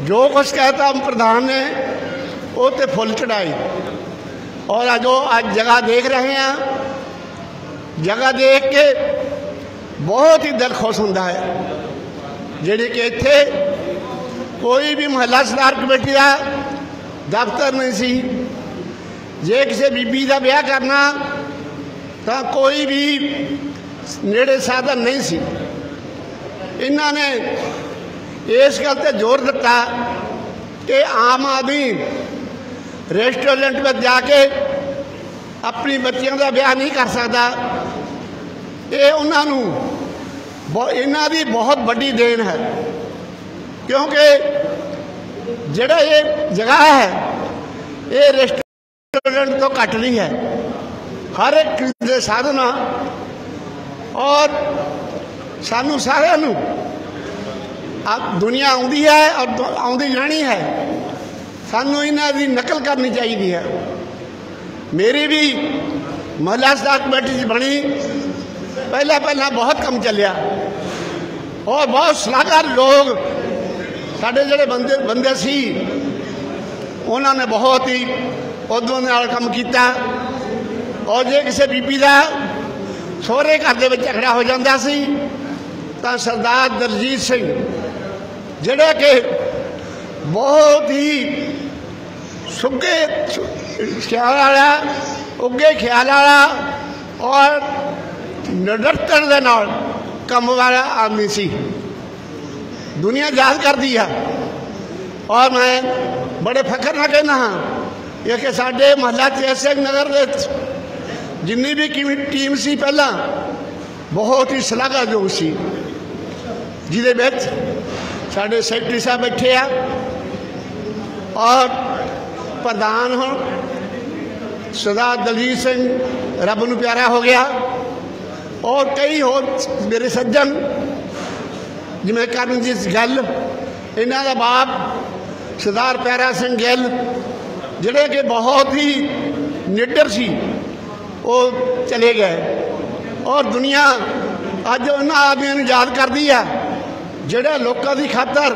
जो कुछ कहता प्रधान ने वो तो फुल चढ़ाई। और जो आज जगह देख रहे हैं, जगह देख के बहुत ही दिल खुश होता है। जी कि इत्थे कोई भी महला सुधार कमेटी का दफ्तर नहीं सी, जे किसी बीबी का ब्याह करना तो कोई भी नेड़े साधन नहीं सी। इन्होंने इस गल पर जोर दिता कि आम आदमी रेस्टोरेंट में जाके अपनी बच्चियों का ब्याह नहीं कर सकता। ये उन्होंने इन्हों की बहुत बड़ी देन है, क्योंकि जिहड़ा ये जगह है ये रेस्टोरेंट तो घट नहीं है, हर एक के साधन। और सानू सारिਆਂ ਨੂੰ दुनिया आउंदी है और आउंदी जानी है, सानू इन्हां दी नकल करनी चाहिए है। मेरी भी महला सुधार कमेटी बनी, पहला बहुत कम चलिया और बहुत सलाहकार लोग साडे जिहड़े बंदे सी उन्होंने बहुत ही उद्दम नाल काम किया। और जे किसी बीबी का सोहरे घर दे विच झगड़ा हो जाता सी तां सरदार दलजीत सिंह जिहड़े कि बहुत ही सुगे ख्याल वाला, उगे ख्याल वाला और निडरता दे नाल काम वाला आदमी सी, दुनिया याद करती है। और मैं बड़े फखर ना कहना हाँ ये कि साडे महला चेसिंग नगर जिन्नी भी टीम सी पहला बहुत ही सलाहकारयोग सी, जिहदे विच साडे सैकटरी साहब बैठे आ और प्रधान हुण सरदार दलजीत सिंह रब नूं प्यारा हो गया। और कई होर मेरे सज्जन जिवें करनजीत गिल, इन्हां दा बाप सरदार प्यारा सिंह गिल जिहड़े कि बहुत ही निडर सी, वो चले गए। और दुनिया अज उन्हां आदमियों नूं याद करदी है जिहड़े लोकां दी खातर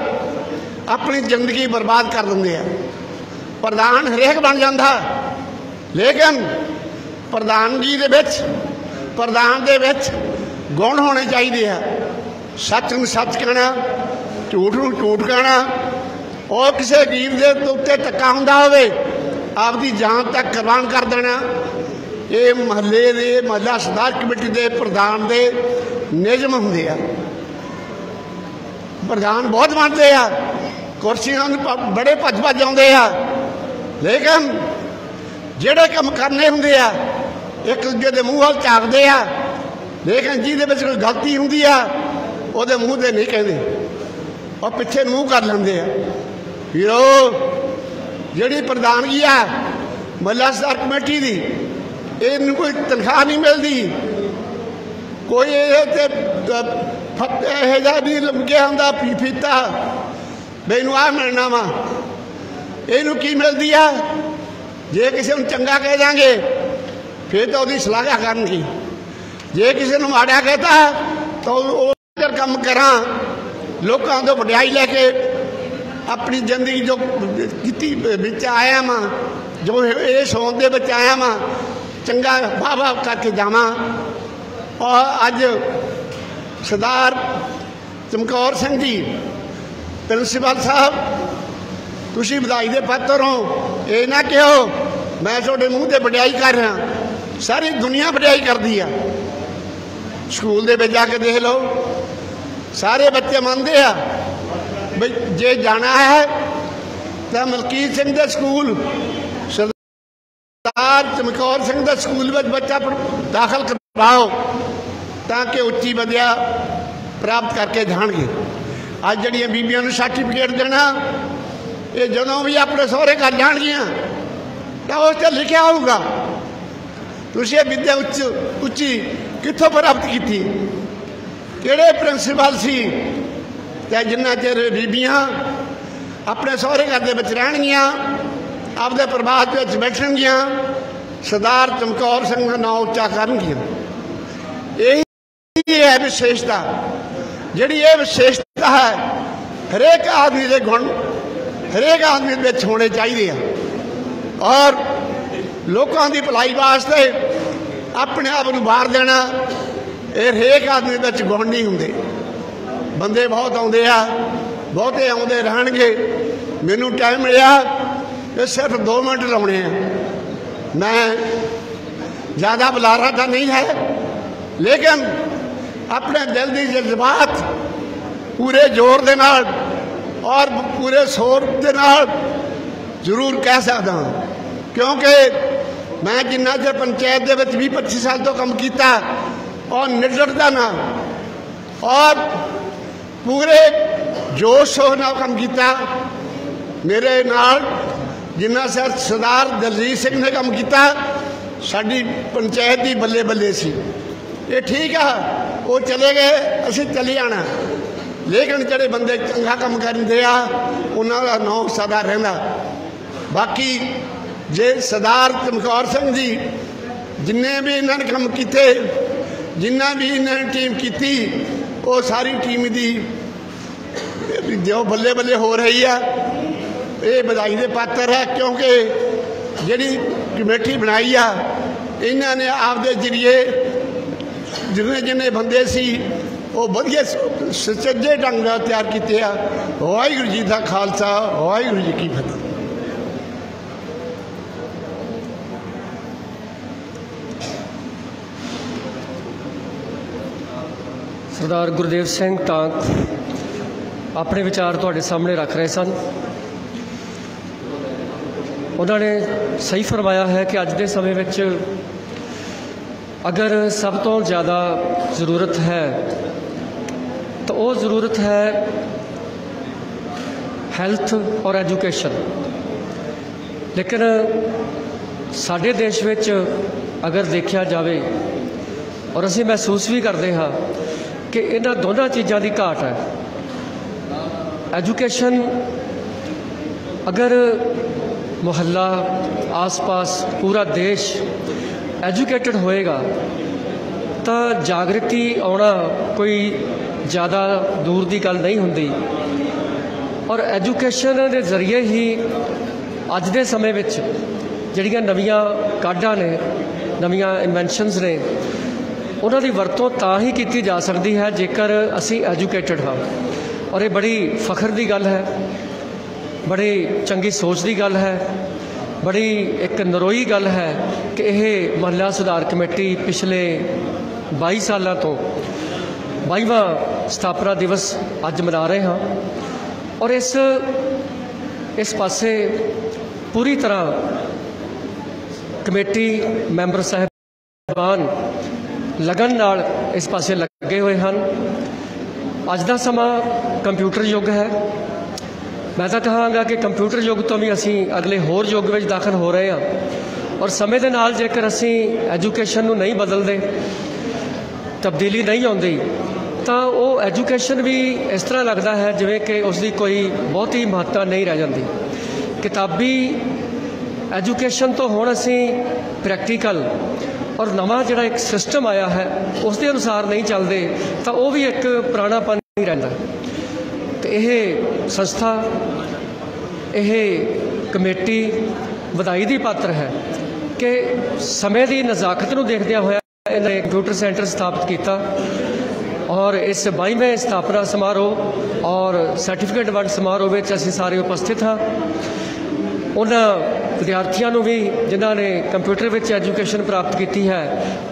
अपनी जिंदगी बर्बाद कर दिंदे आ। प्रधान हरेक बन जाता, लेकिन प्रधानगी दे विच प्रधान दे विच गुण होने चाहिए। सच नूं सच कहना, झूठ नूं झूठ कहना, और किसी गरीब के उत्ते धक्का हुंदा होवे आपकी जान तक कुर्बान कर देना। ये महल्ले दे महला सुधार कमेटी के प्रधान दे नियम हुंदे आ। प्रधान बहुत बनते आ, कुर्सियां बड़े भज आउंदे आ, लेकिन जिहड़े काम करने हुंदे आ एक दूजे के मूँह वाल झाकदे आ, लेकिन जिहदे विच कोई गलती हुंदी आ उहदे मूँह ते नहीं कहंदे और पिछे मूँह कर लैंदे आ। वीरो जिहड़ी प्रधानगी आ महला सुधार कमेटी की, इहनूं कोई तनख्वाह नहीं मिलती, कोई इह जिहा नहीं लमकिया हुंदा फीता मैनूं आ मिलना वा। इहनूं की मिलती है? जे किसी नूं चंगा कह देंगे फिर तो उसकी सलाह करनगी, जे किसी नूं माड़ा कहता तो उधर काम करा लोगों तो वड्याई लैके अपनी जिंदगी जो की आया वा, जो ये सोच दे विच आया वा, चंगा वाह वाह करके जावां। और अज सरदार चमकौर सिंह जी प्रिंसीपल साहब तुसीं बधाई दे पात्र हो, ये ना कहो मैं तुहाडे मूँह ते वड्याई कर रहा, सारी दुनिया वड्याई करती है। स्कूल दे विच जाके देख लो, सारे बच्चे मनते आ बई जे जाना है तो मलकीत सिंह दे स्कूल, सरदार चमकौर सिंह दे स्कूल में बच्चा दाखिल करवाओ ताकि उच्ची विद्या प्राप्त करके जाएंगे। अज जड़ियाँ बीबियों को सर्टिफिकेट देना, ये जदों भी अपने सहुरे घर जाएगियां तो उस लिखा होगा तुसीं ये विद्या उच्ची कित्थों प्राप्त की, किहड़े प्रिंसीपल सी, ते जिन्ना चिर बीबियां अपने सहुरे घर दे विच रहणगियां आपदे प्रभात विच बैठणगियां सरदार चमकौर सिंह का नाम उच्चा करनगियां। यही है विशेषता, जिहड़ी ये विशेषता है हरेक आदमी के गुण हरेक आदमी विच होने चाहिए और लोगों की भलाई वास्ते अपने आप को वार देना ये हरेक आदमी विच गुण नहीं होंगे। बंदे बहुत आउंदे आ, बहुते आउंदे रहणगे। मैनू टाइम मिलिया ये सिर्फ 2 मिनट लाने हैं। मैं ज़्यादा बुलारा तो नहीं है, लेकिन अपने दिल की जज्बात पूरे जोर दे नाल और पूरे शोर दे नाल जरूर कह सकता हाँ, क्योंकि मैं जिन्ना चर पंचायत के 20-25 साल तो काम किया और निडरता ना और पूरे जोश शोर नाल काम किया। मेरे नाल जिन्ना सर सरदार दलजीत सिंह ने काम किया, साडी पंचायत की बल्ले बल्ले सी। ये ठीक है, वो चले गए, असी चले आना, लेकिन जोड़े बंदे चंगा काम करते आ उन्होंने नाम सदा रहिंदा। बाकी जे सरदार चमकौर सिंह जी जिन्ने भी इन्होंने काम किए, जिन्ना भी इन्होंने टीम की, वो सारी टीम की जो बल्ले बल्ले हो रही है ये बधाई के पात्र है, क्योंकि जी कमेटी बनाई आ इन्होंने आपके जरिए जिन्ने जिन्ने बंदे सी वो वधिया सुचज्जे ढंग नाल तैयार किए आ। वाहिगुरू जी का खालसा, वाहिगुरू जी की फतेह। सरदार गुरदेव सिंह टांक अपने विचार तुहाडे सामने रख रहे सन। उन्होंने सही फरमाया है कि अज के समय विच अगर सब तो ज़्यादा ज़रूरत है तो वो ज़रूरत है हैल्थ और एजुकेशन। लेकिन साडे देश विच अगर देखा जाए और असीं महसूस भी करते हाँ कि इन्हां दोनों चीज़ों की घाट है। एजुकेशन अगर मुहल्ला आस पास पूरा देश एजुकेटेड होएगा तो जागृति आना कोई ज़्यादा दूर की गल नहीं होंदी। और एजुकेशन के जरिए ही अज के समय विच जिहड़ियां नवीं काढां ने, नवीं इन्वेंशनस ने, उन्हां दी वरतों तां ही की जा सकती है जेकर असी एजुकेटेड हाँ। और ये बड़ी फखर की गल है, बड़ी चंगी सोच की गल है, बड़ी एक नरोई गल है कि यह महिला सुधार कमेटी पिछले 22 सालों तो 22वां स्थापना दिवस अज मना रहे हाँ। और इस पासे पूरी तरह कमेटी मैंबर साहबान लगन नाल इस पासे लगे हुए हैं। अज का समा कंप्यूटर युग है। मैं तो कहांगा कि कंप्यूटर युग तो भी असी अगले होर युग में दाखिल हो रहे हैं। और समय के नाल जेकर असी एजुकेशन नूं नहीं बदलते, तब्दीली नहीं आती, तो वो एजुकेशन भी इस तरह लगता है जिवें कि उसकी कोई बहुत ही महत्ता नहीं रह जाती। किताबी एजुकेशन तो हुण असी प्रैक्टिकल और नवा जिहड़ा एक सिस्टम आया है उसके अनुसार नहीं चलते, तो वो भी एक पुरानापन नहीं रहिंदा। तो यह संस्था, यह कमेटी बधाई की पात्र है कि समय की नज़ाकत नूं देखदियां होया इन्हें कंप्यूटर सेंटर स्थापित किया। और इस 22वें स्थापना समारोह और सर्टिफिकेट वंड समारोह में असीं सारे उपस्थित हाँ। उन्होंने विद्यार्थियों भी जिन्हों ने कंप्यूटर में एजुकेशन प्राप्त की है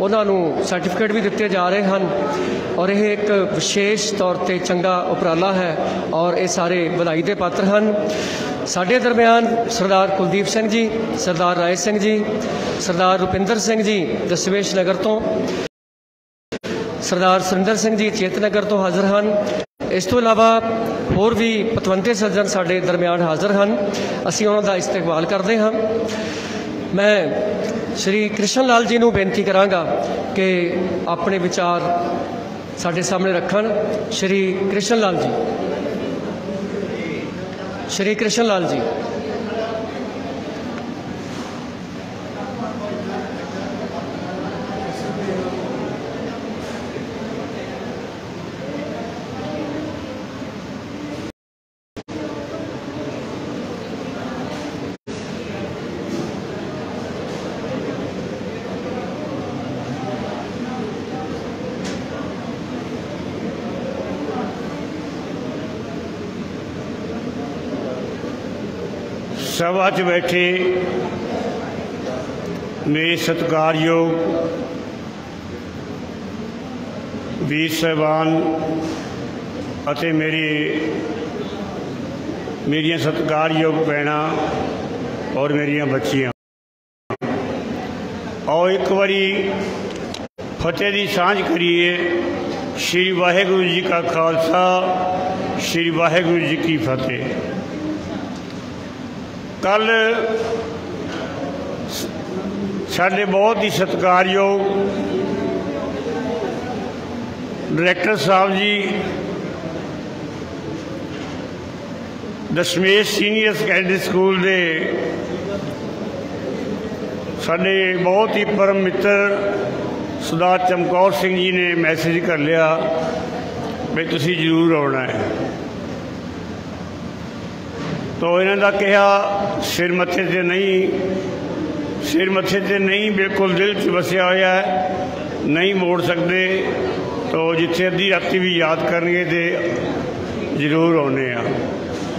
उन्होंने सर्टिफिकेट भी दिते जा रहे हैं। और यह एक विशेष तौर पर चंगा उपराला है और ये सारे बधाई के पात्र हैं। साढ़े दरम्यान सरदार कुलदीप सिंह जी, सरदार राय सिंह जी, सरदार रुपिंदर सिंह जी दशमेश नगर तो, सरदार सुरिंदर सिंह जी चेतनगर तो हाजिर हैं। इस तो इलावा होर भी पतवंते सज्जन साढ़े दरम्यान हाजिर हैं। असीं उन्हां दा इस्तकबाल करते हैं। मैं श्री कृष्ण लाल जी नूं बेनती करांगा कि अपने विचार साढ़े सामने रखन। श्री कृष्ण लाल जी, श्री कृष्ण लाल जी। सभा च बैठे मेरे सत्कारयोग वीर साहबान अते मेरिया सत्कारयोग भैणां और मेरिया बच्चियां, और एक बारी फतेह की सांझ करिए। श्री वाहिगुरू जी का खालसा, श्री वाहिगुरू जी की फतेह। कल साडे बहुत ही सत्कारयोग डायरैक्टर साहब जी दशमेश सीनियर सैकेंडरी स्कूल के साडे बहुत ही परम मित्र सरदार चमकौर सिंह जी ने मैसेज कर लिया भी तुसी जरूर आना है। तो इन्हों का कहा सिर मत्थे ते नहीं बिल्कुल दिल च बसिया होया है, नहीं मोड़ सकते। तो जिथे अद्धी राती भी याद करनगे तो जरूर आने आ,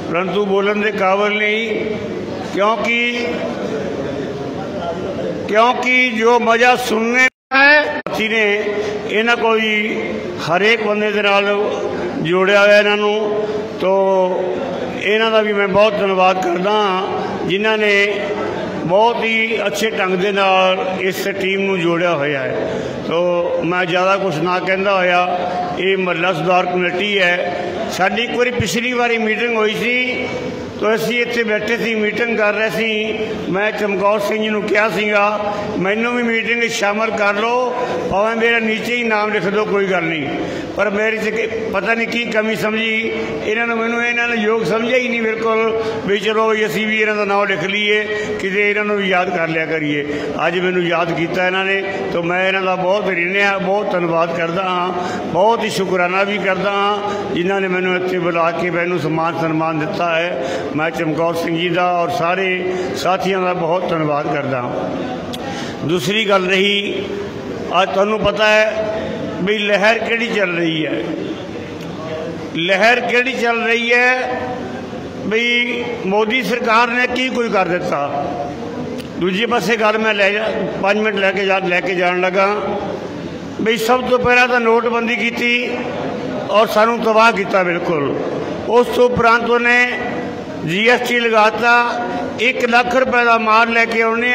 परंतु बोलन के काबिल नहीं, क्योंकि जो मज़ा सुनने है साथी ने इन्हों को भी हरेक बंदे के नाल जोड़िया हुआ इन्हों। तो इन्हों का भी मैं बहुत धन्यवाद करदा जिन्हों ने बहुत ही अच्छे ढंग के नाल इस टीम को जोड़िया होया है। तो मैं ज़्यादा कुछ ना कहता होया, ये महला सुधार कमेटी है। साडी एक बारी पिछली बारी मीटिंग हुई सी, तो असी इत्थे बैठे सी, मीटिंग कर रहे सी। मैं चमकौर सिंह जी नूं कहा सीगा मैनू भी मीटिंग शामिल कर लो, भावें मेरा नीचे ही नाम लिख दो, कोई गल नहीं। पर मेरी पता नहीं की कमी समझी इन्होंने, मैनू इन्होंने योग समझा ही नहीं बिल्कुल भी चलो असी भी इन्हों का नाम लिख लीए, किते इन्हों भी याद कर लिया करिए। अज मैनू याद किया इन्होंने, तो मैं इन्हों का बहुत ऋणी बहुत धन्यवाद करता हाँ, बहुत ही शुकराना भी करता हाँ जिन्होंने मैनू इत्थे बुला के मैनू सन्मान दिता है। मैं चमकौर सिंह जी का और सारे साथियों का बहुत धन्यवाद करता। दूसरी गल रही, आज तुहानू पता है भी लहर केड़ी चल रही है, लहर केड़ी चल रही है भी मोदी सरकार ने की कोई कर दिता। दूजे पासे गल मैं 5 मिनट लैके जान लगा भी सब तो पहला तो नोटबंदी की और सानू तबाह किया बिल्कुल। उस तो उपरंत उन्हें GST लगाता, 1 लाख रुपए का माल लैके आने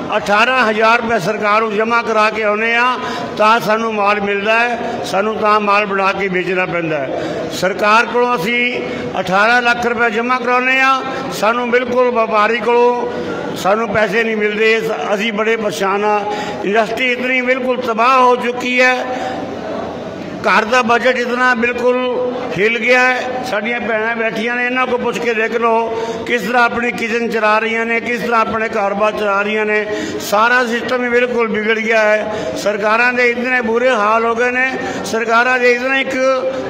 18,000 रुपये सरकार को जमा करा के आने सानू माल मिलता है, सानू माल बना के बेचना पैंदा है। सरकार को असी 18 लाख रुपये जमा कराने सानू बिल्कुल व्यापारी को सानू पैसे नहीं मिलते, असी बड़े परेशान हाँ। इंडस्ट्री इतनी बिल्कुल तबाह हो चुकी है, घर का बजट इतना बिल्कुल हिल गया है। साड़ियाँ भैन बैठिया ने, इन्हों को पूछ के देख लो किस तरह अपनी किचन चला रही ने, किस तरह अपने कारोबार चला रही ने। सारा सिस्टम ही बिल्कुल बिगड़ गया है। सरकारों के इतने बुरे हाल हो गए हैं, सरकारों के इतने एक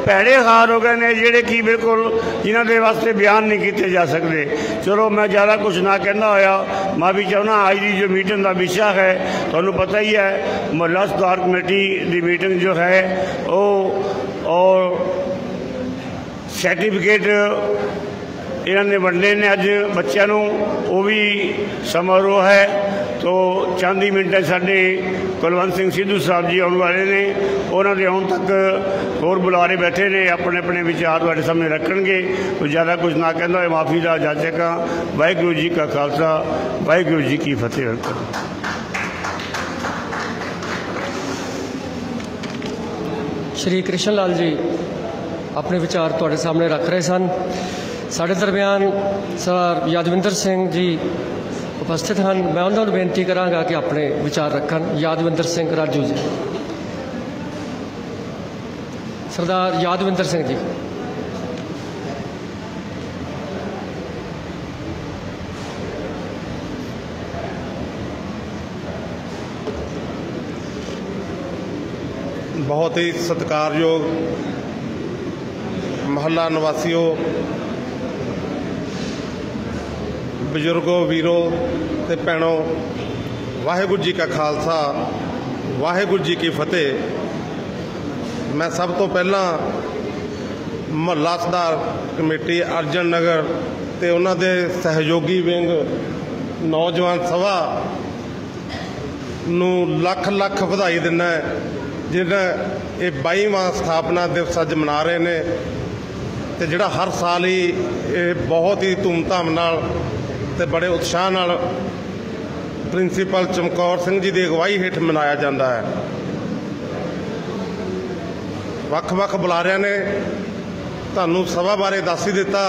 भैड़े हाल हो गए हैं जोड़े कि बिल्कुल जिन्हों के वास्ते बयान नहीं किए जा सकते। चलो मैं ज़्यादा कुछ ना कहना होया, मैं भी चाहना आज की जो मीटिंग का विषय है तुहानू पता ही है, महला सुधार कमेटी की मीटिंग जो है वो और सर्टिफिकेट इन्होंने वंडे ने अज बच्चों वो भी समारोह है। तो चंद ही मिनट साढ़े कुलवंत सिंह सिद्धू साहब जी आने वाले ने, उन्होंने आने तक होर बुलारे बैठे ने अपने अपने विचार तुहाडे सामने रखणगे। तो ज़्यादा कुछ ना कहना होए माफ़ी का जाचक हाँ। वाहिगुरू जी का खालसा, वाहिगुरू जी की फतेह। श्री कृष्ण लाल जी अपने विचार तुहाडे सामने रख रहे सन। साढ़े दरम्यान सर यादविंदर सिंह जी उपस्थित हैं, मैं उन्होंने बेनती कराँगा कि अपने विचार रखन। यादविंदर सिंह राजू जी, सरदार यादविंदर सिंह जी। बहुत ही सत्कारयोग महला निवासियों, बजुर्गों, वीरों ते भैनों, वाहिगुरू जी का खालसा, वाहिगुरू जी की फतेह। मैं सब तो पहला महला सुधार कमेटी अर्जन नगर ਤੇ ਉਹਨਾਂ ਦੇ ਸਹਿਯੋਗੀ ਵਿੰਗ ਨੌਜਵਾਨ ਸਭਾ ਨੂੰ ਲੱਖ ਲੱਖ ਵਧਾਈ ਦਿੰਦਾ ਜਿਹਨਾਂ ਇਹ 22ਵਾਂ ਸਥਾਪਨਾ ਦਿਵਸ ਅੱਜ ਮਨਾ ਰਹੇ ਨੇ ਤੇ ਜਿਹੜਾ ਹਰ ਸਾਲ ਹੀ ਇਹ ਬਹੁਤ ਹੀ ਧੂਮਧਾਮ ਨਾਲ ਤੇ ਬੜੇ ਉਤਸ਼ਾਹ ਨਾਲ ਪ੍ਰਿੰਸੀਪਲ ਚਮਕੌਰ ਸਿੰਘ ਜੀ ਦੀ ਅਗਵਾਈ ਹੇਠ ਮਨਾਇਆ ਜਾਂਦਾ ਹੈ। ਵੱਖ-ਵੱਖ ਬੁਲਾਰਿਆਂ ਨੇ ਤੁਹਾਨੂੰ ਸਭਾ ਬਾਰੇ ਦੱਸ ਹੀ ਦਿੱਤਾ,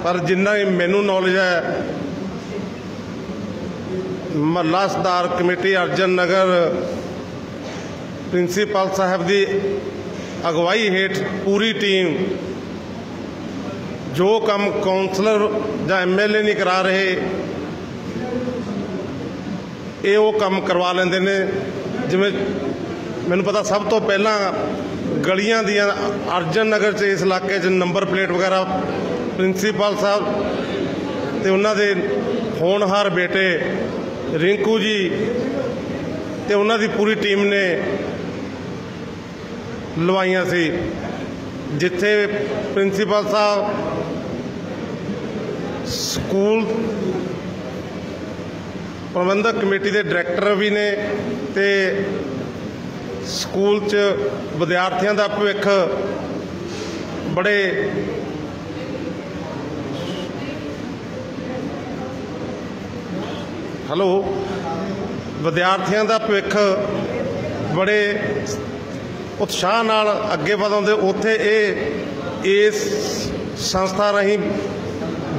ਪਰ ਜਿੰਨਾ ਹੀ ਮੈਨੂੰ ਨੌਲੇਜ ਹੈ ਮਹੱਲਾ ਸੁਧਾਰ ਕਮੇਟੀ ਅਰਜਨ ਨਗਰ ਪ੍ਰਿੰਸੀਪਲ ਸਾਹਿਬ ਦੀ ਅਗਵਾਈ ਹੇਠ ਪੂਰੀ ਟੀਮ ਜੋ ਕੰਮ ਕੌਂਸਲਰ ਜਾਂ MLA ਨਹੀਂ ਕਰਾ ਰਹੇ ਇਹ ਉਹ ਕੰਮ ਕਰਵਾ ਲੈਂਦੇ ਨੇ। ਜਿਵੇਂ ਮੈਨੂੰ ਪਤਾ ਸਭ ਤੋਂ ਪਹਿਲਾਂ ਗਲੀਆਂ ਦੀਆਂ ਅਰਜਨ ਨਗਰ 'ਚ ਇਸ ਇਲਾਕੇ 'ਚ ਨੰਬਰ ਪਲੇਟ ਵਗੈਰਾ ਪ੍ਰਿੰਸੀਪਲ ਸਾਹਿਬ ਤੇ ਉਹਨਾਂ ਦੇ ਹੋਣਹਾਰ ਬੇਟੇ ਰਿੰਕੂ ਜੀ ਤੇ ਉਹਨਾਂ ਦੀ ਪੂਰੀ ਟੀਮ ਨੇ ਲਵਾਈਆਂ ਸੀ, ਜਿੱਥੇ ਪ੍ਰਿੰਸੀਪਲ ਸਾਹਿਬ ਸਕੂਲ ਪ੍ਰਬੰਧਕ ਕਮੇਟੀ ਦੇ ਡਾਇਰੈਕਟਰ ਵੀ ਨੇ ਤੇ ਸਕੂਲ 'ਚ ਵਿਦਿਆਰਥੀਆਂ ਦਾ ਭਵਿੱਖ ਬੜੇ ਵਿਦਿਆਰਥੀਆਂ ਦਾ ਭਵਿੱਖ ਬੜੇ ਉਤਸ਼ਾਹ ਨਾਲ ਅੱਗੇ ਵਧਾਉਂਦੇ। ਉੱਥੇ ਇਸ ਸੰਸਥਾ ਰਾਹੀਂ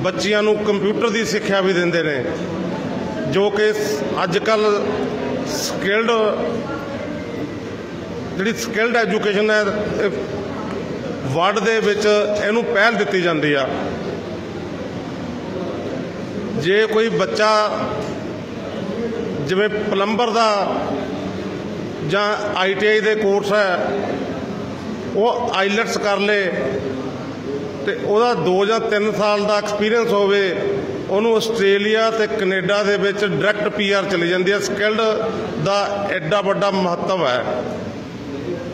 ਬੱਚਿਆਂ ਨੂੰ ਕੰਪਿਊਟਰ ਦੀ ਸਿੱਖਿਆ ਵੀ ਦਿੰਦੇ ਨੇ, ਜੋ ਕਿ ਅੱਜ ਕੱਲ੍ਹ ਜਿਹੜੀ ਸਕਿਲਡ ਐਜੂਕੇਸ਼ਨ ਹੈ ਵਰਲਡ ਦੇ ਵਿੱਚ ਇਹਨੂੰ ਪਹਿਲ ਦਿੱਤੀ ਜਾਂਦੀ ਆ। ਜੇ ਕੋਈ ਬੱਚਾ ਜਿਵੇਂ ਪਲੰਬਰ ਦਾ ਜਾਂ ITI ਦੇ ਕੋਰਸ ਹੈ ਉਹ ਆਈਲੈਟਸ ਕਰ ਲੇ ਤੇ ਉਹਦਾ 2 ਜਾਂ 3 ਸਾਲ ਦਾ ਐਕਸਪੀਰੀਅੰਸ ਹੋਵੇ, ਉਹਨੂੰ ਆਸਟ੍ਰੇਲੀਆ ਤੇ ਕੈਨੇਡਾ ਦੇ ਵਿੱਚ ਡਾਇਰੈਕਟ PR ਚਲੀ ਜਾਂਦੀ ਹੈ। ਸਕਿਲਡ ਦਾ ਐਡਾ ਵੱਡਾ ਮਹੱਤਵ ਹੈ।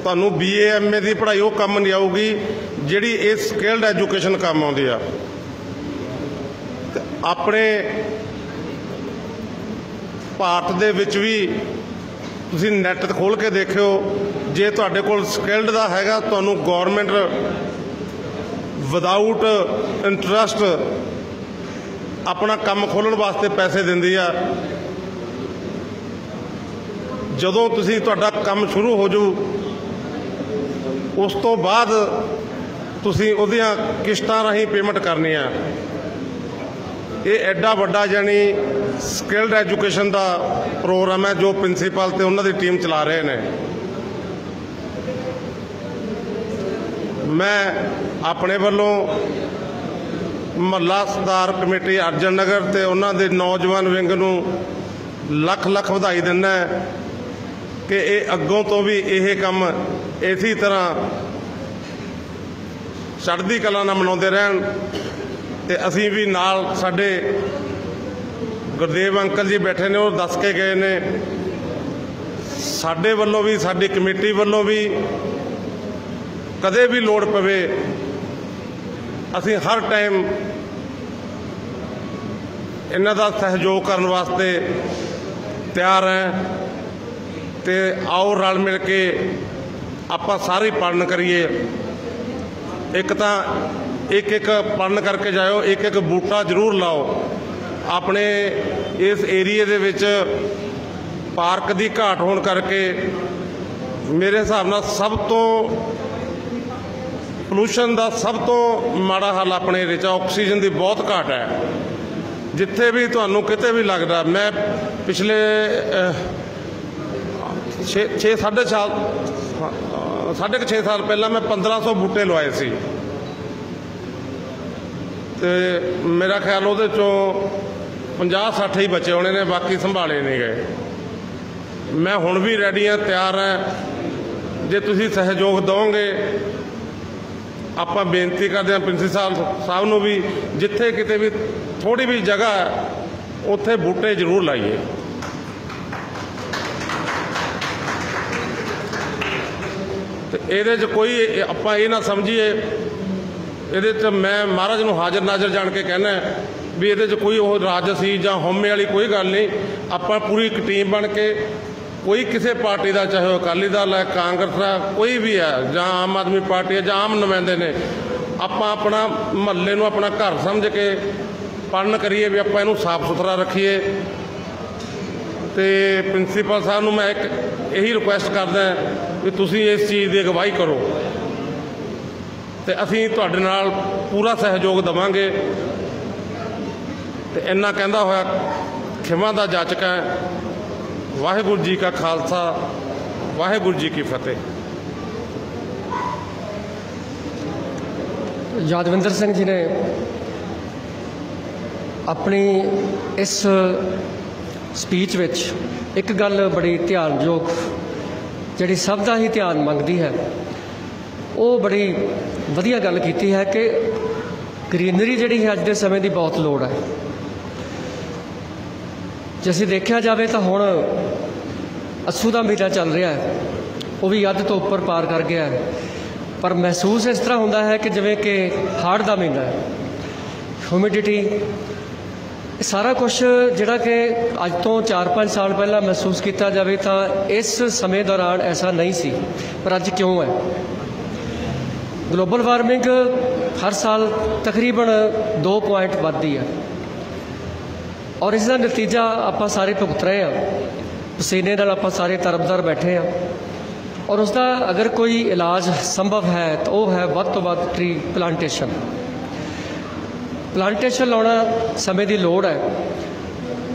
ਤੁਹਾਨੂੰ BA MA ਦੀ ਪੜ੍ਹਾਈ ਉਹ ਕੰਮ ਨਹੀਂ ਆਊਗੀ ਜਿਹੜੀ ਇਹ ਸਕਿਲਡ ਐਜੂਕੇਸ਼ਨ ਕੰਮ ਆਉਂਦੀ ਆ। ਆਪਣੇ ਭਾਰਤ ਦੇ ਵਿੱਚ ਵੀ ਤੁਸੀਂ ਨੈੱਟ ਖੋਲ੍ਹ ਕੇ ਦੇਖਿਓ, ਜੇ ਤੁਹਾਡੇ ਕੋਲ ਸਕਿਲਡ ਦਾ ਹੈਗਾ ਤੁਹਾਨੂੰ ਗੌਰਮੈਂਟ ਵਿਦਆਊਟ ਇੰਟਰਸਟ ਆਪਣਾ ਕੰਮ ਖੋਲ੍ਹਣ ਵਾਸਤੇ ਪੈਸੇ ਦਿੰਦੀ ਆ। ਜਦੋਂ ਤੁਸੀਂ ਤੁਹਾਡਾ ਕੰਮ ਸ਼ੁਰੂ ਹੋ ਜਾਊ ਉਸ ਤੋਂ ਬਾਅਦ ਤੁਸੀਂ ਉਹਦੀਆਂ ਕਿਸ਼ਤਾਂ ਰਾਹੀਂ ਪੇਮੈਂਟ ਕਰਨੀ ਆ। ਇਹ ਐਡਾ ਵੱਡਾ ਜਾਣੀ ਸਕਿਲਡ ਐਜੂਕੇਸ਼ਨ ਦਾ ਪ੍ਰੋਗਰਾਮ ਹੈ ਜੋ ਪ੍ਰਿੰਸੀਪਲ ਤੇ ਉਹਨਾਂ ਦੀ ਟੀਮ ਚਲਾ ਰਹੇ ਨੇ। ਮੈਂ ਆਪਣੇ ਵੱਲੋਂ ਮਹੱਲਾ ਸੁਧਾਰ ਕਮੇਟੀ ਅਰਜਨ ਨਗਰ ਤੇ ਉਹਨਾਂ ਦੇ ਨੌਜਵਾਨ ਵਿੰਗ ਨੂੰ ਲੱਖ ਲੱਖ ਵਧਾਈ ਦਿੰਦਾ ਕਿ ਇਹ ਅੱਗੋਂ ਤੋਂ ਵੀ ਇਹ ਕੰਮ ਇਸੇ ਤਰ੍ਹਾਂ ਚੜ੍ਹਦੀ ਕਲਾ ਨਾਲ ਮਨਾਉਂਦੇ ਰਹਿਣ ਤੇ ਅਸੀਂ ਵੀ ਨਾਲ। ਸਾਡੇ ਗੁਰਦੇਵ ਅੰਕਲ ਜੀ ਬੈਠੇ ਨੇ, ਉਹ ਦੱਸ ਕੇ ਗਏ ਨੇ ਸਾਡੇ ਵੱਲੋਂ ਵੀ ਸਾਡੀ ਕਮੇਟੀ ਵੱਲੋਂ ਵੀ ਕਦੇ ਵੀ ਲੋੜ ਪਵੇ ਅਸੀਂ ਹਰ ਟਾਈਮ ਇਹਨਾਂ ਦਾ ਸਹਿਯੋਗ ਕਰਨ ਵਾਸਤੇ ਤਿਆਰ ਹੈ। ਤੇ ਆਓ ਰਲ ਮਿਲ ਕੇ ਆਪਾਂ ਸਾਰੇ ਪੜ੍ਹਨ ਕਰੀਏ। ਇੱਕ ਤਾਂ ਇੱਕ ਪੜ੍ਹਨ ਕਰਕੇ ਜਾਇਓ, ਇੱਕ ਬੂਟਾ ਜ਼ਰੂਰ ਲਾਓ। ਆਪਣੇ ਇਸ ਏਰੀਏ ਦੇ ਵਿੱਚ ਪਾਰਕ ਦੀ ਘਾਟ ਹੋਣ ਕਰਕੇ ਮੇਰੇ ਹਿਸਾਬ ਨਾਲ ਸਭ ਤੋਂ ਪੋਲੂਸ਼ਨ ਦਾ ਸਭ ਤੋਂ ਮਾੜਾ ਹਾਲ ਆਪਣੇ ਏਰੀਏ 'ਚ ਆਕਸੀਜਨ ਦੀ ਬਹੁਤ ਘਾਟ ਹੈ। ਜਿੱਥੇ ਵੀ ਤੁਹਾਨੂੰ ਕਿਤੇ ਵੀ ਲੱਗਦਾ, ਮੈਂ ਪਿਛਲੇ 6.5 ਸਾਲ ਪਹਿਲਾਂ ਮੈਂ 1500 ਬੂਟੇ ਲਵਾਏ ਸੀ ਤੇ ਮੇਰਾ ਖਿਆਲ ਉਹਦੇ ਚੋਂ 50-60 ਹੀ ਬਚੇ ਹੋਣੇ ਨੇ, ਬਾਕੀ ਸੰਭਾਲੇ ਨਹੀਂ ਗਏ। ਮੈਂ ਹੁਣ ਵੀ ਰੈਡੀ ਹਾਂ, ਤਿਆਰ ਹਾਂ। ਜੇ ਤੁਸੀਂ ਸਹਿਯੋਗ ਦਿਓਗੇ ਆਪਾਂ ਬੇਨਤੀ ਕਰਦੇ ਹਾਂ ਪ੍ਰਿੰਸੀਪਲ ਸਾਹਿਬ ਨੂੰ ਵੀ ਜਿੱਥੇ ਕਿਤੇ ਵੀ ਥੋੜੀ ਵੀ ਜਗ੍ਹਾ ਹੈ ਉੱਥੇ ਬੂਟੇ ਜ਼ਰੂਰ ਲਾਈਏ। ਤੇ ਇਹਦੇ 'ਚ ਕੋਈ ਆਪਾਂ ਇਹ ਨਾ ਸਮਝੀਏ ਇਹਦੇ 'ਚ ਮੈਂ ਮਹਾਰਾਜ ਨੂੰ ਹਾਜ਼ਰ ਨਾਜ਼ਰ ਜਾਣ ਕੇ ਕਹਿਣਾ ਵੀ ਇਹਦੇ 'ਚ ਕੋਈ ਉਹ ਰਾਜਸੀ ਜਾਂ ਹਉਮੈ ਵਾਲੀ ਕੋਈ ਗੱਲ ਨਹੀਂ। ਆਪਾਂ ਪੂਰੀ ਇੱਕ ਟੀਮ ਬਣ ਕੇ, ਕੋਈ ਕਿਸੇ ਪਾਰਟੀ ਦਾ, ਚਾਹੇ ਉਹ ਅਕਾਲੀ ਦਲ ਹੈ, ਕਾਂਗਰਸ ਹੈ, ਕੋਈ ਵੀ ਹੈ, ਜਾਂ ਆਮ ਆਦਮੀ ਪਾਰਟੀ ਹੈ, ਜਾਂ ਆਮ ਨੁਮਾਇੰਦੇ ਨੇ, ਆਪਾਂ ਆਪਣਾ ਮੁਹੱਲੇ ਨੂੰ ਆਪਣਾ ਘਰ ਸਮਝ ਕੇ ਪਾਲਣ ਕਰੀਏ ਵੀ ਆਪਾਂ ਇਹਨੂੰ ਸਾਫ਼ ਸੁਥਰਾ ਰੱਖੀਏ। ਤੇ ਪ੍ਰਿੰਸੀਪਲ ਸਾਹਿਬ ਨੂੰ ਮੈਂ ਇੱਕ ਇਹੀ ਰਿਕੁਐਸਟ ਕਰਦਾ ਵੀ ਤੁਸੀਂ ਇਸ ਚੀਜ਼ ਦੀ ਅਗਵਾਈ ਕਰੋ ਤੇ ਅਸੀਂ ਤੁਹਾਡੇ ਨਾਲ ਪੂਰਾ ਸਹਿਯੋਗ ਦੇਵਾਂਗੇ। ਤੇ ਇੰਨਾ ਕਹਿੰਦਾ ਹੋਇਆ ਖਿਮਾ ਦਾ ਜਾਚਕ ਹੈ। ਵਾਹਿਗੁਰੂ ਜੀ ਕਾ ਖਾਲਸਾ, ਵਾਹਿਗੁਰੂ ਜੀ ਕੀ ਫਤਿਹ। ਯਾਦਵਿੰਦਰ ਸਿੰਘ ਜੀ ਨੇ ਆਪਣੀ ਇਸ ਸਪੀਚ ਵਿੱਚ ਇੱਕ ਗੱਲ ਬੜੀ ਧਿਆਨਯੋਗ, ਜਿਹੜੀ ਸਭ ਦਾ ਹੀ ਧਿਆਨ ਮੰਗਦੀ ਹੈ, ਉਹ ਬੜੀ ਵਧੀਆ ਗੱਲ ਕੀਤੀ ਹੈ ਕਿ ਗਰੀਨਰੀ ਜਿਹੜੀ ਹੈ ਅੱਜ ਦੇ ਸਮੇਂ ਦੀ ਬਹੁਤ ਲੋੜ ਹੈ। ਜੇ ਅਸੀਂ ਦੇਖਿਆ ਜਾਵੇ ਤਾਂ ਹੁਣ ਅੱਸੂ ਦਾ ਮਹੀਨਾ ਚੱਲ ਰਿਹਾ ਹੈ, ਉਹ ਵੀ ਅੱਧ ਤੋਂ ਉੱਪਰ ਪਾਰ ਕਰ ਗਿਆ ਹੈ, ਪਰ ਮਹਿਸੂਸ ਇਸ ਤਰ੍ਹਾਂ ਹੁੰਦਾ ਹੈ ਕਿ ਜਿਵੇਂ ਕਿ ਹਾੜ ਦਾ ਮਹੀਨਾ ਹੈ। ਹਿਊਮਿਡਿਟੀ, ਸਾਰਾ ਕੁਝ ਜਿਹੜਾ ਕਿ ਅੱਜ ਤੋਂ 4-5 ਸਾਲ ਪਹਿਲਾਂ ਮਹਿਸੂਸ ਕੀਤਾ ਜਾਵੇ ਤਾਂ ਇਸ ਸਮੇਂ ਦੌਰਾਨ ਐਸਾ ਨਹੀਂ ਸੀ, ਪਰ ਅੱਜ ਕਿਉਂ ਹੈ? ਗਲੋਬਲ ਵਾਰਮਿੰਗ ਹਰ ਸਾਲ ਤਕਰੀਬਨ 2 ਪੁਆਇੰਟ ਵੱਧਦੀ ਹੈ ਔਰ ਇਸ ਦਾ ਨਤੀਜਾ ਆਪਾਂ ਸਾਰੇ ਭੁਗਤ ਰਹੇ ਹਾਂ। ਪਸੀਨੇ ਨਾਲ ਆਪਾਂ ਸਾਰੇ ਤਰਬਦਰ ਬੈਠੇ ਹਾਂ ਔਰ ਉਸ ਦਾ ਅਗਰ ਕੋਈ ਇਲਾਜ ਸੰਭਵ ਹੈ ਤਾਂ ਉਹ ਹੈ ਵੱਧ ਤੋਂ ਵੱਧ ਟਰੀ ਪਲਾਂਟੇਸ਼ਨ। ਪਲਾਂਟੇਸ਼ਨ ਲਾਉਣਾ ਸਮੇਂ ਦੀ ਲੋੜ ਹੈ।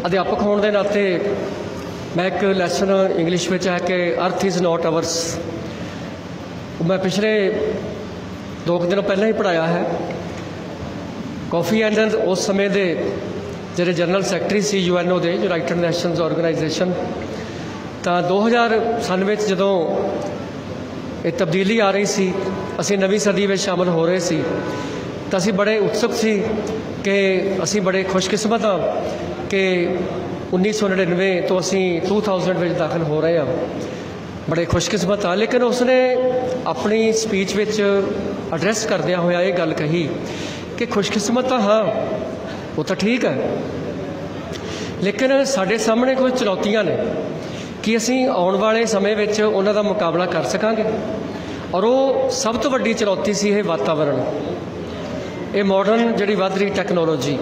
ਅਧਿਆਪਕ ਹੋਣ ਦੇ ਨਾਤੇ ਮੈਂ ਇੱਕ ਲੈਸਨ ਇੰਗਲਿਸ਼ ਵਿੱਚ ਹੈ ਕਿ ਅਰਥ ਇਜ਼ ਨੋਟ ਅਵਰਸ, ਮੈਂ ਪਿਛਲੇ 2 ਦਿਨ ਪਹਿਲਾਂ ਹੀ ਪੜ੍ਹਾਇਆ ਹੈ। ਕਾਫੀ ਐਨਨ ਉਸ ਸਮੇਂ ਦੇ ਜਿਹੜੇ ਜਨਰਲ ਸੈਕਟਰੀ ਸੀ UNO ਦੇ, ਯੂਨਾਈਟਿਡ ਨੇਸ਼ਨਸ ਆਰਗੇਨਾਈਜੇਸ਼ਨ, ਤਾਂ 2097 ਵਿੱਚ ਜਦੋਂ ਇਹ ਤਬਦੀਲੀ ਆ ਰਹੀ ਸੀ, ਅਸੀਂ ਨਵੀਂ ਸਦੀ ਵਿੱਚ ਸ਼ਾਮਲ ਹੋ ਰਹੇ ਸੀ, ਤਾਂ ਅਸੀਂ ਬੜੇ ਉਤਸੁਕ ਸੀ ਕਿ ਅਸੀਂ ਬੜੇ ਖੁਸ਼ਕਿਸਮਤ ਹਾਂ ਕਿ 1999 ਤੋਂ ਅਸੀਂ 2000 ਵਿੱਚ ਦਾਖਲ ਹੋ ਰਹੇ ਹਾਂ। ਬੜੇ ਖੁਸ਼ਕਿਸਮਤ ਹਾਂ। ਲੇਕਿਨ ਉਸਨੇ ਆਪਣੀ ਸਪੀਚ ਵਿੱਚ ਐਡਰੈਸ ਕਰਦਿਆਂ ਹੋਇਆ ਇਹ ਗੱਲ ਕਹੀ ਕਿ ਖੁਸ਼ਕਿਸਮਤ ਤਾਂ ਹਾਂ, ਉਹ ਤਾਂ ਠੀਕ ਹੈ, ਲੇਕਿਨ ਸਾਡੇ ਸਾਹਮਣੇ ਕੁਝ ਚੁਣੌਤੀਆਂ ਨੇ ਕਿ ਅਸੀਂ ਆਉਣ ਵਾਲੇ ਸਮੇਂ ਵਿੱਚ ਉਹਨਾਂ ਦਾ ਮੁਕਾਬਲਾ ਕਰ ਸਕਾਂਗੇ। ਔਰ ਉਹ ਸਭ ਤੋਂ ਵੱਡੀ ਚੁਣੌਤੀ ਸੀ ਇਹ ਵਾਤਾਵਰਣ, ਇਹ ਮਾਡਰਨ ਜਿਹੜੀ ਵੱਧ ਰਹੀ ਟੈਕਨੋਲੋਜੀ।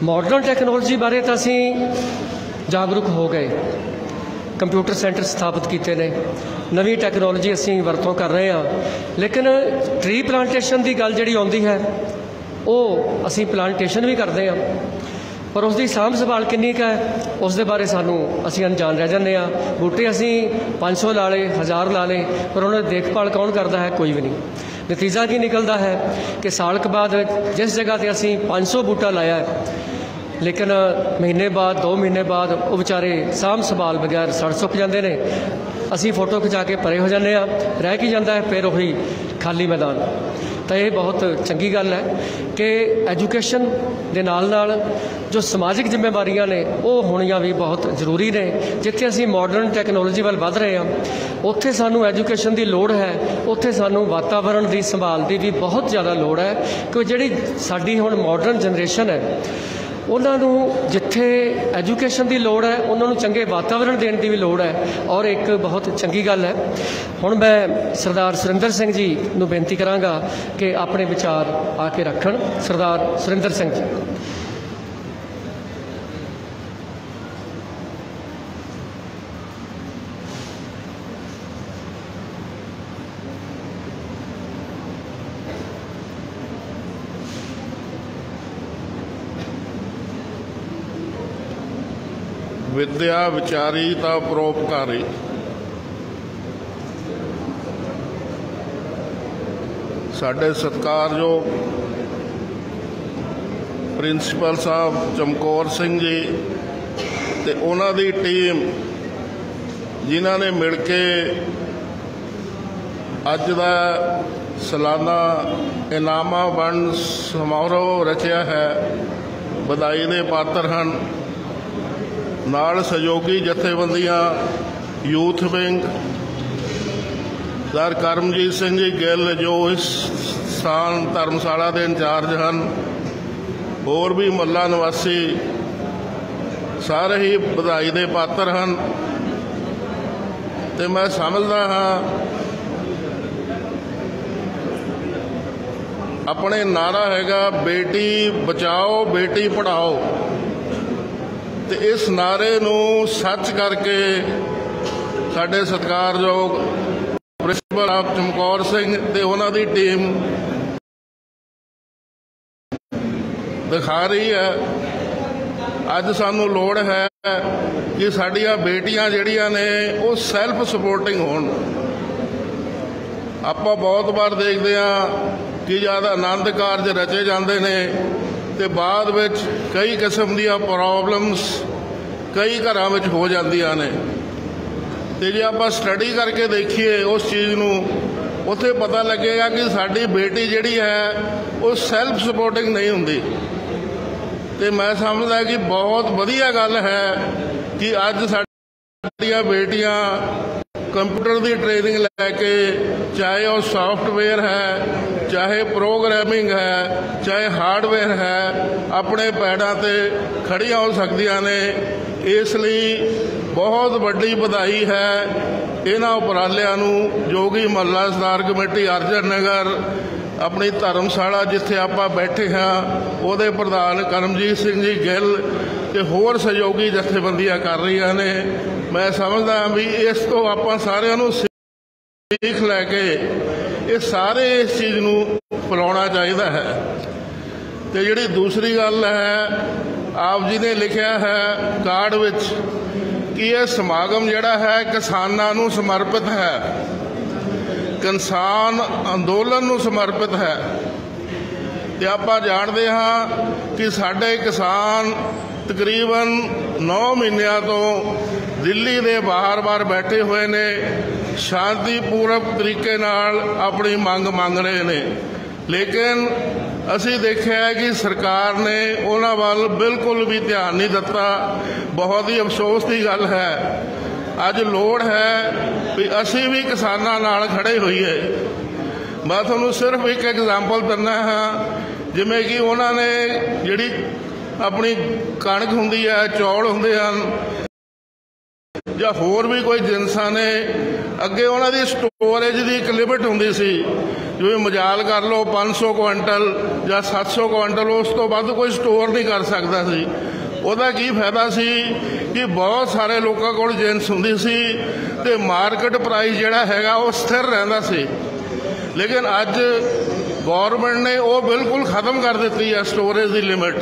ਮਾਡਰਨ ਟੈਕਨੋਲੋਜੀ ਬਾਰੇ ਤਾਂ ਅਸੀਂ ਜਾਗਰੂਕ ਹੋ ਗਏ, ਕੰਪਿਊਟਰ ਸੈਂਟਰ ਸਥਾਪਿਤ ਕੀਤੇ ਨੇ, ਨਵੀਂ ਟੈਕਨੋਲੋਜੀ ਅਸੀਂ ਵਰਤੋਂ ਕਰ ਰਹੇ ਹਾਂ, ਲੇਕਿਨ ਟਰੀ ਪਲਾਂਟੇਸ਼ਨ ਦੀ ਗੱਲ ਜਿਹੜੀ ਆਉਂਦੀ ਹੈ ਉਹ ਅਸੀਂ ਪਲਾਂਟੇਸ਼ਨ ਵੀ ਕਰਦੇ ਹਾਂ, ਪਰ ਉਸ ਦੀ ਸਾਂਭ ਸੰਭਾਲ ਕਿੰਨੀ ਕੁ ਹੈ ਉਸ ਦੇ ਬਾਰੇ ਅਸੀਂ ਅਣਜਾਣ ਰਹਿ ਜਾਂਦੇ ਹਾਂ। ਬੂਟੇ ਅਸੀਂ 500 ਲਾ ਲਏ, 1000 ਲਾ ਲਏ, ਪਰ ਉਹਨਾਂ ਦੀ ਦੇਖਭਾਲ ਕੌਣ ਕਰਦਾ ਹੈ? ਕੋਈ ਵੀ ਨਹੀਂ। ਨਤੀਜਾ ਕੀ ਨਿਕਲਦਾ ਹੈ ਕਿ ਸਾਲ ਕੁ ਬਾਅਦ ਜਿਸ ਜਗ੍ਹਾ 'ਤੇ ਅਸੀਂ 500 ਬੂਟਾ ਲਾਇਆ ਲੇਕਿਨ ਮਹੀਨੇ ਬਾਅਦ 2 ਮਹੀਨੇ ਬਾਅਦ ਉਹ ਵਿਚਾਰੇ ਸਾਂਭ ਸੰਭਾਲ ਬਗੈਰ ਸੜ ਸੁੱਕ ਜਾਂਦੇ ਨੇ। ਅਸੀਂ ਫੋਟੋ ਖਿਚਾ ਕੇ ਪਰੇ ਹੋ ਜਾਂਦੇ ਹਾਂ, ਰਹਿ ਕੀ ਜਾਂਦਾ ਹੈ ਫਿਰ ਉਹੀ ਖਾਲੀ ਮੈਦਾਨ। ਤਾਂ ਇਹ ਬਹੁਤ ਚੰਗੀ ਗੱਲ ਹੈ ਕਿ ਐਜੂਕੇਸ਼ਨ ਦੇ ਨਾਲ ਜੋ ਸਮਾਜਿਕ ਜ਼ਿੰਮੇਵਾਰੀਆਂ ਨੇ ਉਹ ਹੋਣੀਆਂ ਵੀ ਬਹੁਤ ਜ਼ਰੂਰੀ ਨੇ। ਜਿੱਥੇ ਅਸੀਂ ਮਾਡਰਨ ਟੈਕਨੋਲੋਜੀ ਵੱਲ ਵੱਧ ਰਹੇ ਹਾਂ ਉੱਥੇ ਸਾਨੂੰ ਐਜੂਕੇਸ਼ਨ ਦੀ ਲੋੜ ਹੈ, ਉੱਥੇ ਸਾਨੂੰ ਵਾਤਾਵਰਣ ਦੀ ਸੰਭਾਲ ਦੀ ਵੀ ਬਹੁਤ ਜ਼ਿਆਦਾ ਲੋੜ ਹੈ। ਕਿ ਜਿਹੜੀ ਸਾਡੀ ਹੁਣ ਮਾਡਰਨ ਜਨਰੇਸ਼ਨ ਹੈ ਉਹਨਾਂ ਨੂੰ ਜਿੱਥੇ ਐਜੂਕੇਸ਼ਨ ਦੀ ਲੋੜ ਹੈ ਉਹਨਾਂ ਨੂੰ ਚੰਗੇ ਵਾਤਾਵਰਣ ਦੇਣ ਦੀ ਵੀ ਲੋੜ ਹੈ। ਔਰ ਇੱਕ ਬਹੁਤ ਚੰਗੀ ਗੱਲ ਹੈ, ਹੁਣ ਮੈਂ ਸਰਦਾਰ ਸੁਰਿੰਦਰ ਸਿੰਘ ਜੀ ਨੂੰ ਬੇਨਤੀ ਕਰਾਂਗਾ ਕਿ ਆਪਣੇ ਵਿਚਾਰ ਆ ਕੇ ਰੱਖਣ। ਸਰਦਾਰ ਸੁਰਿੰਦਰ ਸਿੰਘ ਜੀ। ਵਿਦਿਆ ਵਿਚਾਰੀ ਤਾਂ ਪਰਉਪਕਾਰੀ। ਸਾਡੇ ਸਤਿਕਾਰਯੋਗ ਪ੍ਰਿੰਸੀਪਲ ਸਾਹਿਬ ਚਮਕੌਰ ਸਿੰਘ ਜੀ ਤੇ ਉਹਨਾਂ ਦੀ ਟੀਮ ਜਿਨ੍ਹਾਂ ਨੇ ਮਿਲ ਕੇ ਅੱਜ ਦਾ ਸਾਲਾਨਾ ਇਨਾਮਾਂ ਵੰਡ ਸਮਾਰੋਹ ਰਚਿਆ ਹੈ, ਵਧਾਈ ਦੇ ਪਾਤਰ ਹਨ। ਨਾਲ ਸਹਿਯੋਗੀ ਜਥੇਬੰਦੀਆਂ, youth wing, sir Karamjit Singh ji Gill ਜੋ ਇਸ ਸਥਾਨ ਧਰਮਸ਼ਾਲਾ ਦੇ ਇੰਚਾਰਜ ਹਨ, ਹੋਰ ਵੀ ਮੁਹੱਲਾ ਨਿਵਾਸੀ ਸਾਰੇ ਹੀ ਵਧਾਈ ਦੇ ਪਾਤਰ ਹਨ। ਤੇ ਮੈਂ ਸਮਝਦਾ ਹਾਂ ਆਪਣੇ ਨਾਰਾ ਹੈਗਾ ਬੇਟੀ ਬਚਾਓ ਬੇਟੀ ਪੜ੍ਹਾਓ, ਤੇ ਇਸ ਨਾਰੇ ਨੂੰ ਸੱਚ ਕਰਕੇ ਸਾਡੇ ਸਤਿਕਾਰਯੋਗ ਪ੍ਰਿੰਸੀਪਲ ਆਫ ਚਮਕੌਰ ਸਿੰਘ ਤੇ ਉਹਨਾਂ ਦੀ ਟੀਮ ਦਿਖਾ ਰਹੀ ਹੈ। ਅੱਜ ਸਾਨੂੰ ਲੋੜ ਹੈ ਕਿ ਸਾਡੀਆਂ ਬੇਟੀਆਂ ਜਿਹੜੀਆਂ ਨੇ ਉਹ ਸੈਲਫ ਸਪੋਰਟਿੰਗ ਹੋਣ। ਆਪਾਂ ਬਹੁਤ ਵਾਰ ਦੇਖਦੇ ਹਾਂ ਕਿ ਜਦ ਆਨੰਦ ਕਾਰਜ ਰਚੇ ਜਾਂਦੇ ਨੇ ਤੇ ਬਾਅਦ ਵਿੱਚ ਕਈ ਕਿਸਮ ਦੀਆਂ ਪ੍ਰੋਬਲਮਸ ਕਈ ਘਰਾਂ ਵਿੱਚ ਹੋ ਜਾਂਦੀਆਂ ਨੇ, ਤੇ ਜੇ ਆਪਾਂ ਸਟੱਡੀ ਕਰਕੇ ਦੇਖੀਏ ਉਸ ਚੀਜ਼ ਨੂੰ, ਉੱਥੇ ਪਤਾ ਲੱਗੇਗਾ ਕਿ ਸਾਡੀ ਬੇਟੀ ਜਿਹੜੀ ਹੈ ਉਹ ਸੈਲਫ ਸਪੋਰਟਿੰਗ ਨਹੀਂ ਹੁੰਦੀ। ਤੇ ਮੈਂ ਸਮਝਦਾ ਕਿ ਬਹੁਤ ਵਧੀਆ ਗੱਲ ਹੈ ਕਿ ਅੱਜ ਸਾਡੀਆਂ ਬੇਟੀਆਂ ਕੰਪਿਊਟਰ ਦੀ ਟ੍ਰੇਨਿੰਗ ਲੈ ਕੇ, ਚਾਹੇ ਉਹ ਸੌਫਟਵੇਅਰ ਹੈ, ਚਾਹੇ ਪ੍ਰੋਗਰਾਮਿੰਗ ਹੈ, ਚਾਹੇ ਹਾਰਡਵੇਅਰ ਹੈ, ਆਪਣੇ ਪੈਰਾਂ ਤੇ ਖੜੀਆਂ ਹੋ ਸਕਦੀਆਂ ਨੇ। ਇਸ ਲਈ ਬਹੁਤ ਵੱਡੀ ਵਧਾਈ ਹੈ ਇਹਨਾਂ ਉਪਰਾਲਿਆਂ ਨੂੰ ਜੋ ਕਿ ਮੁਹੱਲਾ ਸੁਧਾਰ ਕਮੇਟੀ ਅਰਜਨ ਨਗਰ ਆਪਣੀ ਧਰਮਸ਼ਾਲਾ ਜਿੱਥੇ ਆਪਾਂ ਬੈਠੇ ਹਾਂ ਉਹਦੇ ਪ੍ਰਧਾਨ ਕਰਮਜੀਤ ਸਿੰਘ ਜੀ ਗਿੱਲ ਤੇ ਹੋਰ ਸਹਿਯੋਗੀ ਜਥੇਬੰਦੀਆਂ ਕਰ ਰਹੀਆਂ ਨੇ। ਮੈਂ ਸਮਝਦਾ ਵੀ ਇਸ ਤੋਂ ਆਪਾਂ ਸਾਰਿਆਂ ਨੂੰ ਸਿੱਖ ਲੈ ਕੇ ਇਹ ਸਾਰੇ ਇਸ ਚੀਜ਼ ਨੂੰ ਫੈਲਾਉਣਾ ਚਾਹੀਦਾ ਹੈ। ਤੇ ਜਿਹੜੀ ਦੂਸਰੀ ਗੱਲ ਹੈ, ਆਪ ਜੀ ਨੇ ਲਿਖਿਆ ਹੈ ਕਾਰਡ ਵਿੱਚ ਕਿ ਇਹ ਸਮਾਗਮ ਜਿਹੜਾ ਹੈ ਕਿਸਾਨਾਂ ਨੂੰ ਸਮਰਪਿਤ ਹੈ, ਕਿਸਾਨ ਅੰਦੋਲਨ ਨੂੰ ਸਮਰਪਿਤ ਹੈ। ਤੇ ਆਪਾਂ ਜਾਣਦੇ ਹਾਂ ਕਿ ਸਾਡੇ ਕਿਸਾਨ ਤਕਰੀਬਨ 9 ਮਹੀਨਿਆਂ ਤੋਂ ਦਿੱਲੀ ਦੇ ਬਾਹਰ ਬੈਠੇ ਹੋਏ ਨੇ, ਸ਼ਾਂਤੀਪੂਰਵਕ ਤਰੀਕੇ ਨਾਲ ਆਪਣੀ ਮੰਗ ਰਹੇ ਨੇ। ਲੇਕਿਨ ਅਸੀਂ ਦੇਖਿਆ ਹੈ ਕਿ ਸਰਕਾਰ ਨੇ ਉਹਨਾਂ ਵੱਲ ਬਿਲਕੁਲ ਵੀ ਧਿਆਨ ਨਹੀਂ ਦਿੱਤਾ। ਬਹੁਤ ਹੀ ਅਫਸੋਸ ਦੀ ਗੱਲ ਹੈ। ਅੱਜ ਲੋੜ ਹੈ ਵੀ ਅਸੀਂ ਵੀ ਕਿਸਾਨਾਂ ਨਾਲ ਖੜੇ ਹੋਈਏ। ਮੈਂ ਤੁਹਾਨੂੰ ਸਿਰਫ ਇੱਕ ਐਗਜ਼ਾਮਪਲ ਦਿੰਦਾ ਹਾਂ, ਜਿਵੇਂ ਕਿ ਉਹਨਾਂ ਨੇ ਜਿਹੜੀ ਆਪਣੀ ਕਣਕ ਹੁੰਦੀ ਹੈ, ਚੌਲ ਹੁੰਦੇ ਹਨ, ਜਾਂ ਹੋਰ ਵੀ ਕੋਈ ਜਿਨਸਾਂ ਨੇ, ਅੱਗੇ ਉਹਨਾਂ ਦੀ ਸਟੋਰੇਜ ਦੀ ਇੱਕ ਲਿਮਿਟ ਹੁੰਦੀ ਸੀ, ਜਿਵੇਂ ਮਜਾਲ ਕਰ ਲਓ 500 ਕੁਇੰਟਲ ਜਾਂ 700 ਕੁਇੰਟਲ, ਉਸ ਤੋਂ ਵੱਧ ਕੋਈ ਸਟੋਰ ਨਹੀਂ ਕਰ ਸਕਦਾ ਸੀ। ਉਹਦਾ ਕੀ ਫਾਇਦਾ ਸੀ ਕਿ ਬਹੁਤ ਸਾਰੇ ਲੋਕਾਂ ਕੋਲ ਜਿਨਸ ਹੁੰਦੀ ਸੀ ਤੇ ਮਾਰਕੀਟ ਪ੍ਰਾਈਸ ਜਿਹੜਾ ਹੈਗਾ ਉਹ ਸਥਿਰ ਰਹਿੰਦਾ ਸੀ। ਲੇਕਿਨ ਅੱਜ ਗੌਰਮੈਂਟ ਨੇ ਉਹ ਬਿਲਕੁਲ ਖਤਮ ਕਰ ਦਿੱਤੀ ਹੈ ਸਟੋਰੇਜ ਦੀ ਲਿਮਿਟ।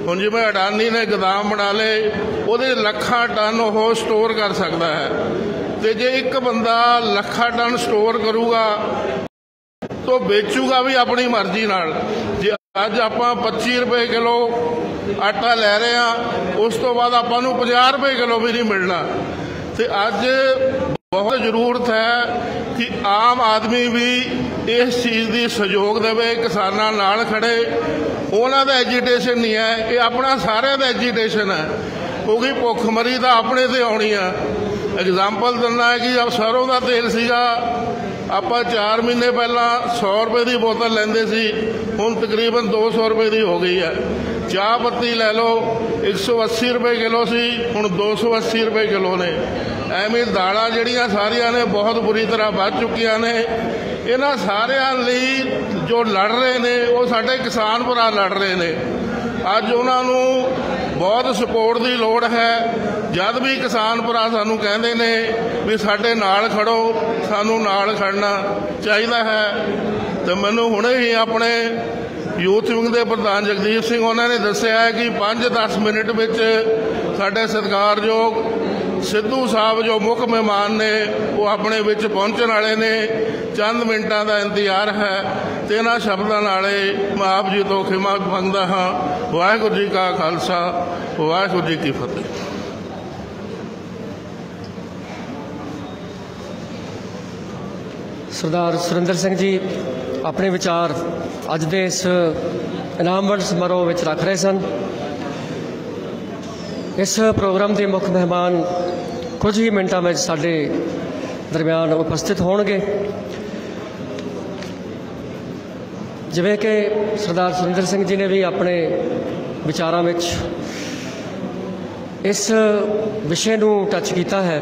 ਹੁਣ ਜਿਵੇਂ ਅਡਾਨੀ ਨੇ ਗੋਦਾਮ ਬਣਾ ਲਏ, ਉਹਦੇ ਲੱਖਾਂ ਟਨ ਉਹ ਸਟੋਰ ਕਰ ਸਕਦਾ ਹੈ। ਤੇ ਜੇ ਇੱਕ ਬੰਦਾ ਲੱਖਾਂ ਟਨ ਸਟੋਰ ਕਰੂਗਾ ਤਾਂ ਵੇਚੂਗਾ ਵੀ ਆਪਣੀ ਮਰਜ਼ੀ ਨਾਲ। ਜੇ ਅੱਜ ਆਪਾਂ 25 ਰੁਪਏ ਕਿਲੋ ਆਟਾ ਲੈ ਰਹੇ ਹਾਂ, ਉਸ ਤੋਂ ਬਾਅਦ ਆਪਾਂ ਨੂੰ 50 ਰੁਪਏ ਕਿਲੋ ਵੀ ਨਹੀਂ ਮਿਲਣਾ। ਤੇ ਅੱਜ ਬਹੁਤ ਜ਼ਰੂਰਤ ਹੈ ਕਿ ਆਮ ਆਦਮੀ ਵੀ ਇਸ ਚੀਜ਼ ਦੀ ਸਹਿਯੋਗ ਦੇਵੇ, ਕਿਸਾਨਾਂ ਨਾਲ ਖੜੇ। ਉਹਨਾਂ ਦਾ ਐਜੀਟੇਸ਼ਨ ਨਹੀਂ ਹੈ, ਇਹ ਆਪਣਾ ਸਾਰਿਆਂ ਦਾ ਐਜੀਟੇਸ਼ਨ ਹੈ, ਕਿਉਂਕਿ ਭੁੱਖਮਰੀ ਤਾਂ ਆਪਣੇ ਤੇ ਆਉਣੀ ਆ। ਐਗਜ਼ਾਮਪਲ ਦਿੰਦਾ ਹੈ ਕਿ ਸਰੋਂ ਦਾ ਤੇਲ ਸੀਗਾ, ਆਪਾਂ 4 ਮਹੀਨੇ ਪਹਿਲਾਂ 100 ਰੁਪਏ ਦੀ ਬੋਤਲ ਲੈਂਦੇ ਸੀ, ਹੁਣ ਤਕਰੀਬਨ 200 ਰੁਪਏ ਦੀ ਹੋ ਗਈ ਹੈ। ਚਾਹ ਪੱਤੀ ਲੈ ਲਓ, 180 ਰੁਪਏ ਕਿਲੋ ਸੀ, ਹੁਣ 280 ਰੁਪਏ ਕਿਲੋ ਨੇ। ਐਵੇਂ ਦਾਲਾਂ ਜਿਹੜੀਆਂ ਸਾਰੀਆਂ ਨੇ ਬਹੁਤ ਬੁਰੀ ਤਰ੍ਹਾਂ ਵੱਧ ਚੁੱਕੀਆਂ ਨੇ। ਇਹਨਾਂ ਸਾਰਿਆਂ ਲਈ ਜੋ ਲੜ ਰਹੇ ਨੇ ਉਹ ਸਾਡੇ ਕਿਸਾਨ ਭਰਾ ਲੜ ਰਹੇ ਨੇ। ਅੱਜ ਉਹਨਾਂ ਨੂੰ ਬਹੁਤ ਸਪੋਰਟ ਦੀ ਲੋੜ ਹੈ। ਜਦ ਵੀ ਕਿਸਾਨ ਭਰਾ ਸਾਨੂੰ ਕਹਿੰਦੇ ਨੇ ਵੀ ਸਾਡੇ ਨਾਲ ਖੜੋ, ਸਾਨੂੰ ਨਾਲ ਖੜਨਾ ਚਾਹੀਦਾ ਹੈ। ਤੇ ਮੈਨੂੰ ਹੁਣੇ ਹੀ ਆਪਣੇ ਯੂਥ ਵਿੰਗ ਦੇ ਪ੍ਰਧਾਨ ਜਗਦੀਪ ਸਿੰਘ ਉਹਨਾਂ ਨੇ ਦੱਸਿਆ ਹੈ ਕਿ 5-10 ਮਿੰਟ ਵਿੱਚ ਸਾਡੇ ਸਤਿਕਾਰਯੋਗ ਸਿੱਧੂ ਸਾਹਿਬ ਜੋ ਮੁੱਖ ਮਹਿਮਾਨ ਨੇ ਉਹ ਆਪਣੇ ਵਿੱਚ ਪਹੁੰਚਣ ਵਾਲੇ ਨੇ। ਚੰਦ ਮਿੰਟਾਂ ਦਾ ਇੰਤਜ਼ਾਰ ਹੈ। ਤੇ ਇਹਨਾਂ ਸ਼ਬਦਾਂ ਨਾਲੇ ਮੈਂ ਆਪ ਜੀ ਤੋਂ ਖਿਮਾ ਮੰਗਦਾ ਹਾਂ। ਵਾਹਿਗੁਰੂ ਜੀ ਕਾ ਖਾਲਸਾ, ਵਾਹਿਗੁਰੂ ਜੀ ਕੀ ਫਤਿਹ। ਸਰਦਾਰ ਸੁਰਿੰਦਰ ਸਿੰਘ ਜੀ ਆਪਣੇ ਵਿਚਾਰ ਅੱਜ ਦੇ ਇਸ ਇਨਾਮ ਵੰਡ ਸਮਾਰੋਹ ਵਿੱਚ ਰੱਖ ਰਹੇ ਸਨ। ਇਸ ਪ੍ਰੋਗਰਾਮ ਦੇ ਮੁੱਖ ਮਹਿਮਾਨ ਕੁਝ ਹੀ ਮਿੰਟਾਂ ਵਿੱਚ ਸਾਡੇ ਦਰਮਿਆਨ ਉਪਸਥਿਤ ਹੋਣਗੇ। ਜਿਵੇਂ ਕਿ ਸਰਦਾਰ ਸੁਰਿੰਦਰ ਸਿੰਘ ਜੀ ਨੇ ਵੀ ਆਪਣੇ ਵਿਚਾਰਾਂ ਵਿੱਚ ਇਸ ਵਿਸ਼ੇ ਨੂੰ ਟੱਚ ਕੀਤਾ ਹੈ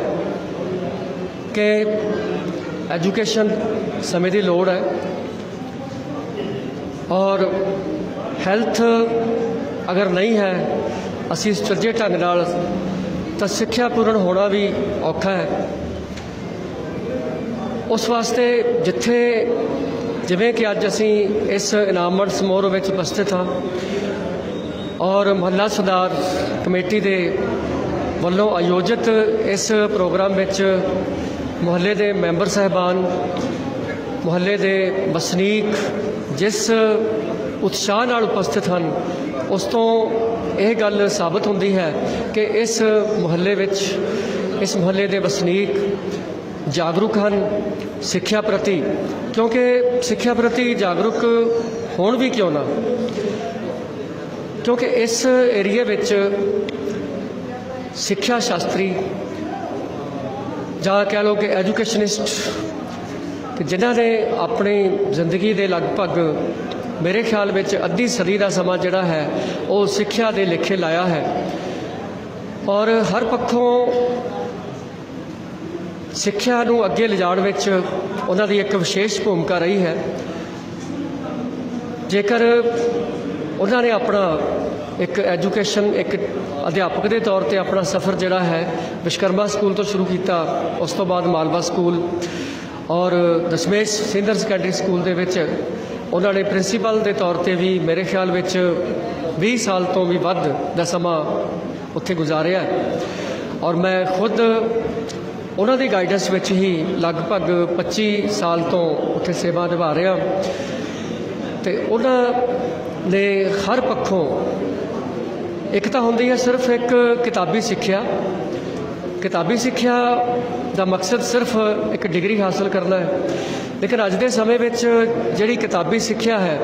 ਕਿ ਐਜੂਕੇਸ਼ਨ ਸਮੇਂ ਦੀ ਲੋੜ ਹੈ ਔਰ ਹੈਲਥ ਅਗਰ ਨਹੀਂ ਹੈ ਅਸੀਂ ਸੁਚੱਜੇ ਢੰਗ ਨਾਲ ਤਾਂ ਸਿੱਖਿਆ ਪੂਰਨ ਹੋਣਾ ਵੀ ਔਖਾ ਹੈ। ਉਸ ਵਾਸਤੇ ਜਿੱਥੇ ਜਿਵੇਂ ਕਿ ਅੱਜ ਅਸੀਂ ਇਸ ਇਨਾਮਤ ਸਮਾਰੋਹ ਵਿੱਚ ਉਪਸਥਿਤ ਹਾਂ ਔਰ ਮੁਹੱਲਾ ਸੁਧਾਰ ਕਮੇਟੀ ਦੇ ਵੱਲੋਂ ਆਯੋਜਿਤ ਇਸ ਪ੍ਰੋਗਰਾਮ ਵਿੱਚ ਮੁਹੱਲੇ ਦੇ ਮੈਂਬਰ ਸਾਹਿਬਾਨ, ਮੁਹੱਲੇ ਦੇ ਵਸਨੀਕ ਜਿਸ ਉਤਸ਼ਾਹ ਨਾਲ ਉਪਸਥਿਤ ਹਨ, ਉਸ ਤੋਂ ਇਹ ਗੱਲ ਸਾਬਤ ਹੁੰਦੀ ਹੈ ਕਿ ਇਸ ਮੁਹੱਲੇ ਵਿੱਚ ਇਸ ਮੁਹੱਲੇ ਦੇ ਵਸਨੀਕ ਜਾਗਰੂਕ ਹਨ ਸਿੱਖਿਆ ਪ੍ਰਤੀ। ਕਿਉਂਕਿ ਸਿੱਖਿਆ ਪ੍ਰਤੀ ਜਾਗਰੂਕ ਹੋਣ ਵੀ ਕਿਉਂ ਨਾ, ਕਿਉਂਕਿ ਇਸ ਏਰੀਏ ਵਿੱਚ ਸਿੱਖਿਆ ਸ਼ਾਸਤਰੀ ਜਾਂ ਕਹਿ ਲਓ ਕਿ ਐਜੂਕੇਸ਼ਨਿਸਟ ਕਿ ਜਿਨ੍ਹਾਂ ਨੇ ਆਪਣੀ ਜ਼ਿੰਦਗੀ ਦੇ ਲਗਭਗ ਮੇਰੇ ਖਿਆਲ ਵਿੱਚ ਅੱਧੀ ਸਦੀ ਦਾ ਸਮਾਂ ਜਿਹੜਾ ਹੈ ਉਹ ਸਿੱਖਿਆ ਦੇ ਲੇਖੇ ਲਾਇਆ ਹੈ ਔਰ ਹਰ ਪੱਖੋਂ ਸਿੱਖਿਆ ਨੂੰ ਅੱਗੇ ਲਿਜਾਣ ਵਿੱਚ ਉਹਨਾਂ ਦੀ ਇੱਕ ਵਿਸ਼ੇਸ਼ ਭੂਮਿਕਾ ਰਹੀ ਹੈ। ਜੇਕਰ ਉਹਨਾਂ ਨੇ ਆਪਣਾ ਇੱਕ ਐਜੂਕੇਸ਼ਨ ਇੱਕ ਅਧਿਆਪਕ ਦੇ ਤੌਰ ਤੇ ਆਪਣਾ ਸਫ਼ਰ ਜਿਹੜਾ ਹੈ ਵਿਸ਼ਵਕਰਮਾ ਸਕੂਲ ਤੋਂ ਸ਼ੁਰੂ ਕੀਤਾ, ਉਸ ਤੋਂ ਬਾਅਦ ਮਾਲਵਾ ਸਕੂਲ ਔਰ ਦਸ਼ਮੇਸ਼ ਸੀਨੀਅਰ ਸੈਕੰਡਰੀ ਸਕੂਲ ਦੇ ਵਿੱਚ ਉਹਨਾਂ ਨੇ ਪ੍ਰਿੰਸੀਪਲ ਦੇ ਤੌਰ ਤੇ ਵੀ ਮੇਰੇ ਖਿਆਲ ਵਿੱਚ 20 ਸਾਲ ਤੋਂ ਵੀ ਵੱਧ ਦਾ ਸਮਾਂ ਉੱਥੇ ਗੁਜ਼ਾਰਿਆ ਔਰ ਮੈਂ ਖੁਦ ਉਹਨਾਂ ਦੀ ਗਾਈਡੈਂਸ ਵਿੱਚ ਹੀ ਲਗਭਗ 25 ਸਾਲ ਤੋਂ ਉੱਥੇ ਸੇਵਾ ਨਿਭਾ ਰਿਹਾ ਤੇ ਉਹਨਾਂ ਨੇ ਹਰ ਪੱਖੋਂ ਇੱਕ ਤਾਂ ਹੁੰਦੀ ਹੈ ਸਿਰਫ ਇੱਕ ਕਿਤਾਬੀ ਸਿੱਖਿਆ ਦਾ ਮਕਸਦ ਸਿਰਫ ਇੱਕ ਡਿਗਰੀ ਹਾਸਲ ਕਰਨਾ ਹੈ, ਲੇਕਿਨ ਅੱਜ ਦੇ ਸਮੇਂ ਵਿੱਚ ਜਿਹੜੀ ਕਿਤਾਬੀ ਸਿੱਖਿਆ ਹੈ